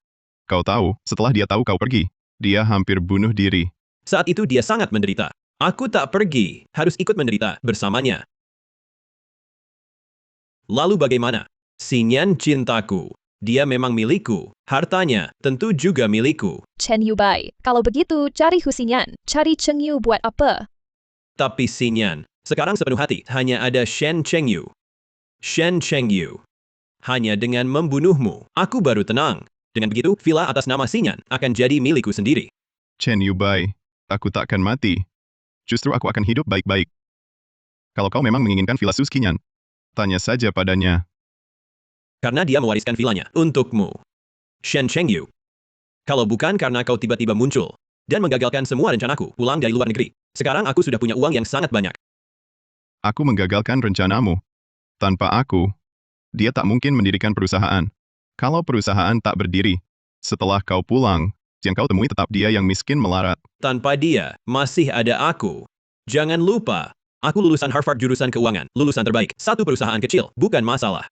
Kau tahu, setelah dia tahu kau pergi, dia hampir bunuh diri. Saat itu dia sangat menderita. Aku tak pergi, harus ikut menderita bersamanya. Lalu bagaimana? Xinyan cintaku. Dia memang milikku. Hartanya tentu juga milikku. Chen Yubai, kalau begitu cari Hu Xinyan, cari Cheng Yu buat apa? Tapi Xinyan, sekarang sepenuh hati hanya ada Shen Chengyu. Shen Chengyu. Hanya dengan membunuhmu, aku baru tenang. Dengan begitu, villa atas nama Xinyan akan jadi milikku sendiri. Chen Yubai, aku tak akan mati. Justru aku akan hidup baik-baik. Kalau kau memang menginginkan villa Su Xinyan, tanya saja padanya. Karena dia mewariskan villanya untukmu. Shen Chengyu. Kalau bukan karena kau tiba-tiba muncul dan menggagalkan semua rencanaku pulang dari luar negeri, sekarang aku sudah punya uang yang sangat banyak. Aku menggagalkan rencanamu. Tanpa aku, dia tak mungkin mendirikan perusahaan. Kalau perusahaan tak berdiri, setelah kau pulang, yang kau temui tetap dia yang miskin melarat. Tanpa dia, masih ada aku. Jangan lupa, aku lulusan Harvard jurusan keuangan, lulusan terbaik. Satu perusahaan kecil, bukan masalah.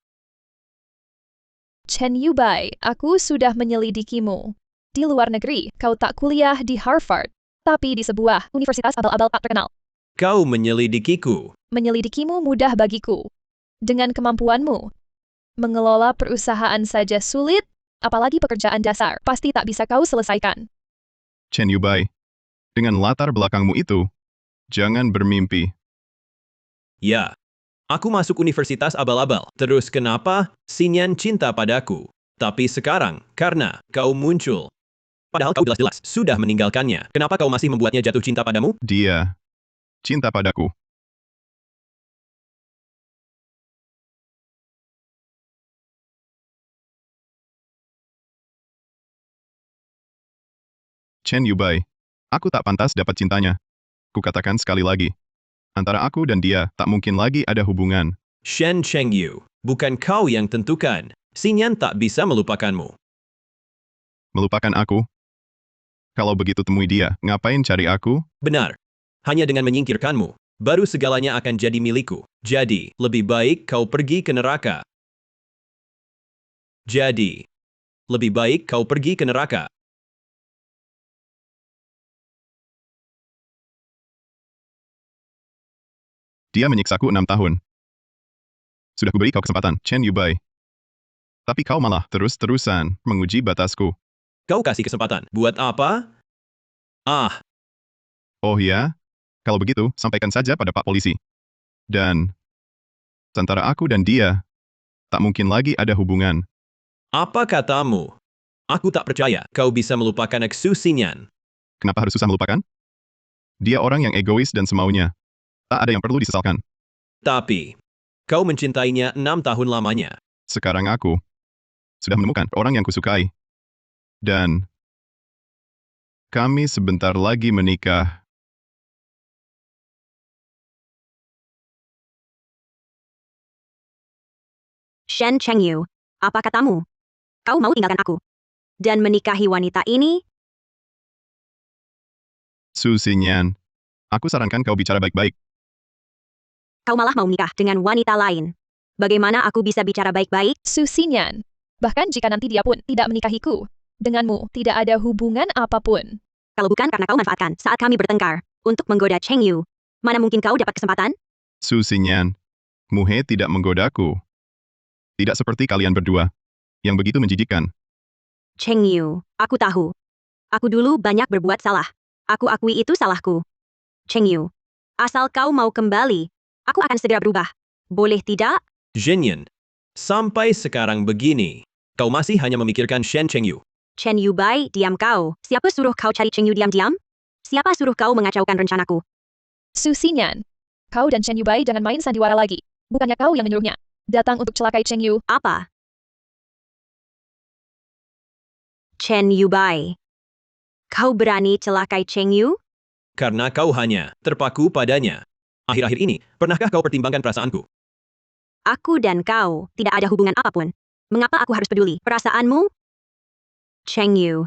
Chen Yubai, aku sudah menyelidikimu. Di luar negeri, kau tak kuliah di Harvard, tapi di sebuah universitas abal-abal tak terkenal. Kau menyelidikiku. Menyelidikimu mudah bagiku. Dengan kemampuanmu, mengelola perusahaan saja sulit, apalagi pekerjaan dasar, pasti tak bisa kau selesaikan. Chen Yubai, dengan latar belakangmu itu, jangan bermimpi. Ya, aku masuk universitas abal-abal. Terus kenapa Xinyan cinta padaku? Tapi sekarang, karena kau muncul. Padahal kau jelas-jelas sudah meninggalkannya. Kenapa kau masih membuatnya jatuh cinta padamu? Dia cinta padaku. Chen Yubai, aku tak pantas dapat cintanya. Kukatakan sekali lagi. Antara aku dan dia tak mungkin lagi ada hubungan. Shen Chengyu, bukan kau yang tentukan. Xinyan tak bisa melupakanmu. Melupakan aku? Kalau begitu temui dia, ngapain cari aku? Benar. Hanya dengan menyingkirkanmu, baru segalanya akan jadi milikku. Jadi, lebih baik kau pergi ke neraka. Jadi, lebih baik kau pergi ke neraka. Dia menyiksaku 6 tahun. Sudah kuberi kau kesempatan, Chen Yubai. Tapi kau malah terus-terusan menguji batasku. Kau kasih kesempatan. Buat apa? Ah, Oh ya? Kalau begitu, sampaikan saja pada Pak Polisi. Dan, antara aku dan dia, tak mungkin lagi ada hubungan. apa katamu? Aku tak percaya kau bisa melupakan Xu Xinyan. Kenapa harus susah melupakan? Dia orang yang egois dan semaunya. Tak ada yang perlu disesalkan. Tapi, kau mencintainya 6 tahun lamanya. Sekarang aku sudah menemukan orang yang kusukai. Dan kami sebentar lagi menikah. Shen Chengyu, apa katamu? Kau mau tinggalkan aku? Dan menikahi wanita ini? Su Xinyan, aku sarankan kau bicara baik-baik. Kau malah mau menikah dengan wanita lain. Bagaimana aku bisa bicara baik-baik? Su Xinyan, bahkan jika nanti dia pun tidak menikahiku, denganmu tidak ada hubungan apapun. Kalau bukan karena kau manfaatkan saat kami bertengkar untuk menggoda Cheng Yu, mana mungkin kau dapat kesempatan? Su Xinyan, Muhe tidak menggodaku. Tidak seperti kalian berdua, yang begitu menjijikkan. Cheng Yu, aku tahu. Aku dulu banyak berbuat salah. Aku akui itu salahku. Cheng Yu, asal kau mau kembali, aku akan segera berubah. Boleh tidak? Xinyan, sampai sekarang begini, kau masih hanya memikirkan Shen Chengyu. Chen Yu Bai, diam kau. Siapa suruh kau cari Cheng Yu diam-diam? Siapa suruh kau mengacaukan rencanaku? Su Xinyan, kau dan Chen Yubai jangan main sandiwara lagi. Bukannya kau yang menyuruhnya datang untuk celakai Cheng Yu. Apa? Chen Yu Bai. Kau berani celakai Cheng Yu? Karena kau hanya terpaku padanya. Akhir-akhir ini, pernahkah kau pertimbangkan perasaanku? Aku dan kau tidak ada hubungan apapun. Mengapa aku harus peduli perasaanmu? Cheng Yu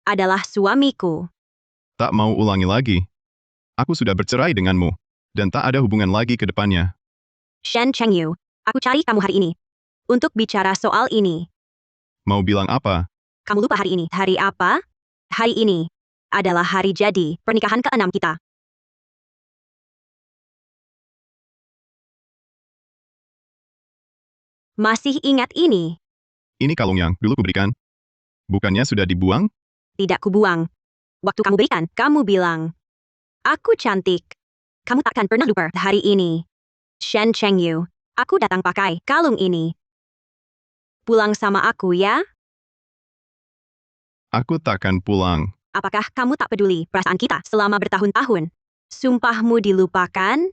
adalah suamiku. Tak mau ulangi lagi. Aku sudah bercerai denganmu. dan tak ada hubungan lagi ke depannya. Shen Chengyu, aku cari kamu hari ini. Untuk bicara soal ini. Mau bilang apa? Kamu lupa hari ini. Hari apa? Hari ini adalah hari jadi pernikahan ke-6 kita. Masih ingat ini? Ini kalung yang dulu kuberikan. Bukannya sudah dibuang? Tidak kubuang. Waktu kamu berikan, kamu bilang, aku cantik. Kamu takkan pernah lupa hari ini. Shen Chengyu, aku datang pakai kalung ini. Pulang sama aku ya? Aku takkan pulang. Apakah kamu tak peduli perasaan kita selama bertahun-tahun? Sumpahmu dilupakan?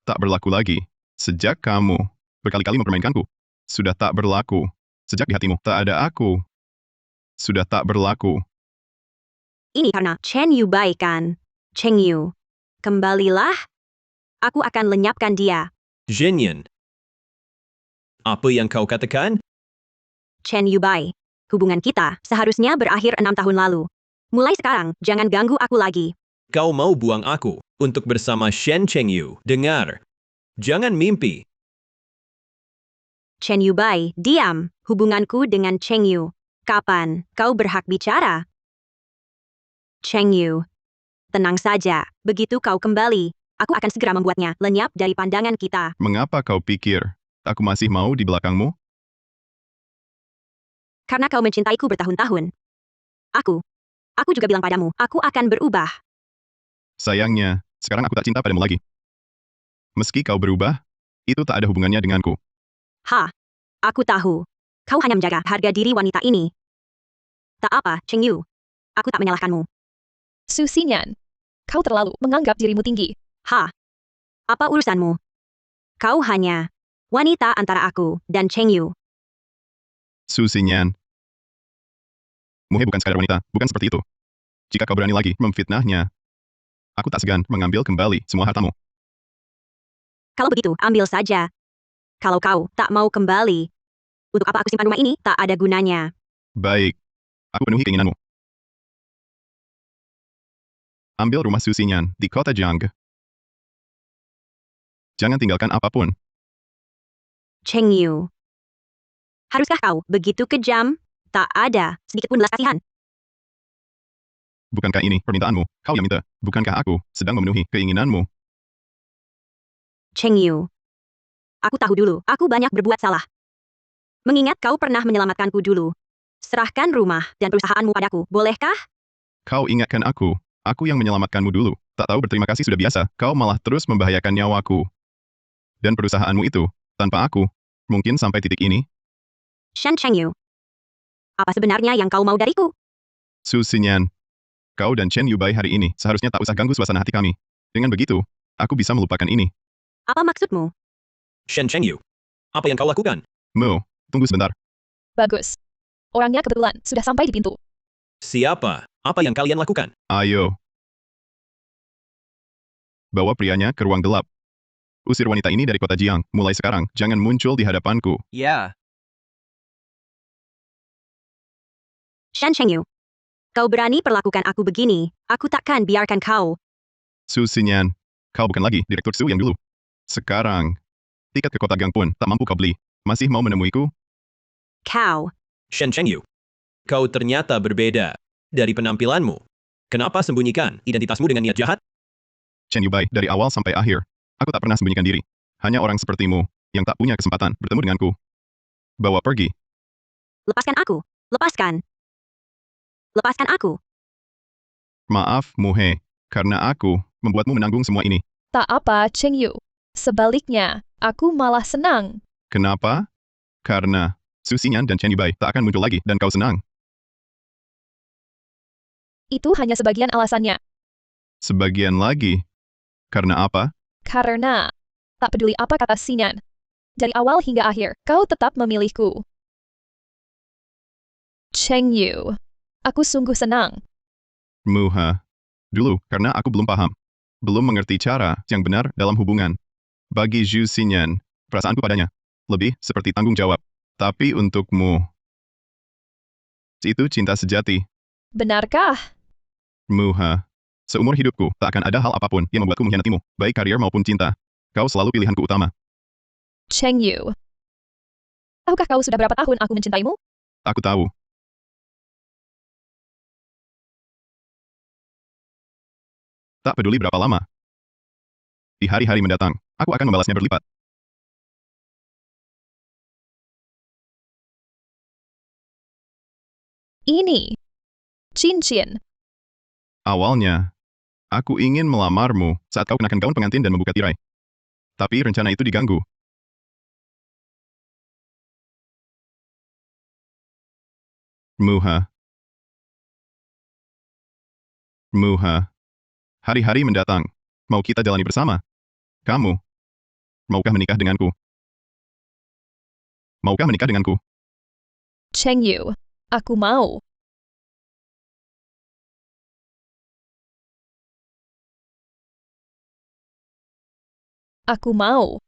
Tak berlaku lagi. Sejak kamu berkali-kali mempermainkanku. Sudah tak berlaku. Sejak di hatimu tak ada aku. Sudah tak berlaku. Ini karena Chen Yu baik kan? Cheng Yu, kembalilah. Aku akan lenyapkan dia. Zhenyan. Apa yang kau katakan? Chen Yu Bai, hubungan kita seharusnya berakhir 6 tahun lalu. Mulai sekarang, jangan ganggu aku lagi. Kau mau buang aku untuk bersama Shen Chengyu. Dengar. Jangan mimpi. Chen Yu Bai, diam. Hubunganku dengan Cheng Yu. Kapan kau berhak bicara? Cheng Yu, tenang saja. Begitu kau kembali, aku akan segera membuatnya lenyap dari pandangan kita. Mengapa kau pikir aku masih mau di belakangmu? Karena kau mencintaiku bertahun-tahun. Aku juga bilang padamu, aku akan berubah. Sayangnya, sekarang aku tak cinta padamu lagi. Meski kau berubah, itu tak ada hubungannya denganku. Aku tahu. Kau hanya menjaga harga diri wanita ini. Tak apa, Cheng Yu. Aku tak menyalahkanmu. Su Xinyan, kau terlalu menganggap dirimu tinggi. Apa urusanmu? Kau hanya wanita antara aku dan Cheng Yu. Su Xinyan. Muhe bukan sekadar wanita, bukan seperti itu. Jika kau berani lagi memfitnahnya, aku tak segan mengambil kembali semua hartamu. Kalau begitu, ambil saja. Kalau kau tak mau kembali, untuk apa aku simpan rumah ini tak ada gunanya. Baik. Aku penuhi keinginanmu. Ambil rumah Su Xinyan di kota Jiang. Jangan tinggalkan apapun. Cheng Yu. Haruskah kau begitu kejam? Tak ada sedikit pun belas kasihan. Bukankah ini permintaanmu? Kau yang minta. Bukankah aku sedang memenuhi keinginanmu? Cheng Yu. Aku tahu dulu, aku banyak berbuat salah. Mengingat kau pernah menyelamatkanku dulu. Serahkan rumah dan perusahaanmu padaku, bolehkah? Kau ingatkan aku. Aku yang menyelamatkanmu dulu. Tak tahu berterima kasih sudah biasa. Kau malah terus membahayakan nyawaku. Dan perusahaanmu itu, tanpa aku, mungkin sampai titik ini. Shen Cheng Yu. Apa sebenarnya yang kau mau dariku? Su Xinyan. Kau dan Chen Yubai hari ini seharusnya tak usah ganggu suasana hati kami. Dengan begitu, aku bisa melupakan ini. Apa maksudmu? Shen Chengyu. Apa yang kau lakukan? Mo, tunggu sebentar. Bagus. Orangnya kebetulan sudah sampai di pintu. Siapa? Apa yang kalian lakukan? Ayo. Bawa prianya ke ruang gelap. Usir wanita ini dari kota Jiang. Mulai sekarang, jangan muncul di hadapanku. Ya, Shen Cheng Yu. Kau berani perlakukan aku begini, aku takkan biarkan kau. Su Xinyan, kau bukan lagi Direktur Su yang dulu. Sekarang, tiket ke kota Gang pun tak mampu kau beli. Masih mau menemuiku? Kau. Shen Chengyu. Kau ternyata berbeda dari penampilanmu. Kenapa sembunyikan identitasmu dengan niat jahat? Chen Yubai, dari awal sampai akhir, aku tak pernah sembunyikan diri. Hanya orang sepertimu, yang tak punya kesempatan bertemu denganku. Bawa pergi. Lepaskan aku. Lepaskan. Lepaskan aku. Maaf, Muhe, karena aku membuatmu menanggung semua ini. Tak apa, Cheng Yu. Sebaliknya, aku malah senang. Kenapa? Karena Su Xinyan dan Chen Yubai tak akan muncul lagi dan kau senang. Itu hanya sebagian alasannya. Sebagian lagi. Karena apa? Karena, tak peduli apa kata Xinyan. Dari awal hingga akhir, kau tetap memilihku. Cheng Yu. Aku sungguh senang. Muha. Dulu, karena aku belum paham. Belum mengerti cara yang benar dalam hubungan. Bagi Zhu Xinyan, perasaanku padanya lebih seperti tanggung jawab. Tapi untukmu, itu cinta sejati. Benarkah? Muha. Seumur hidupku, tak akan ada hal apapun yang membuatku mengkhianatimu, baik karier maupun cinta. Kau selalu pilihanku utama. Cheng Yu. Tahukah kau sudah berapa tahun aku mencintaimu? Aku tahu. Tak peduli berapa lama. Di hari-hari mendatang, aku akan membalasnya berlipat. Ini. Cincin. Awalnya, aku ingin melamarmu saat kau kenakan gaun pengantin dan membuka tirai. Tapi rencana itu diganggu. Muha. Hari-hari mendatang, mau kita jalani bersama? Kamu, maukah menikah denganku? Maukah menikah denganku? Cheng Yu. Aku mau. Aku mau.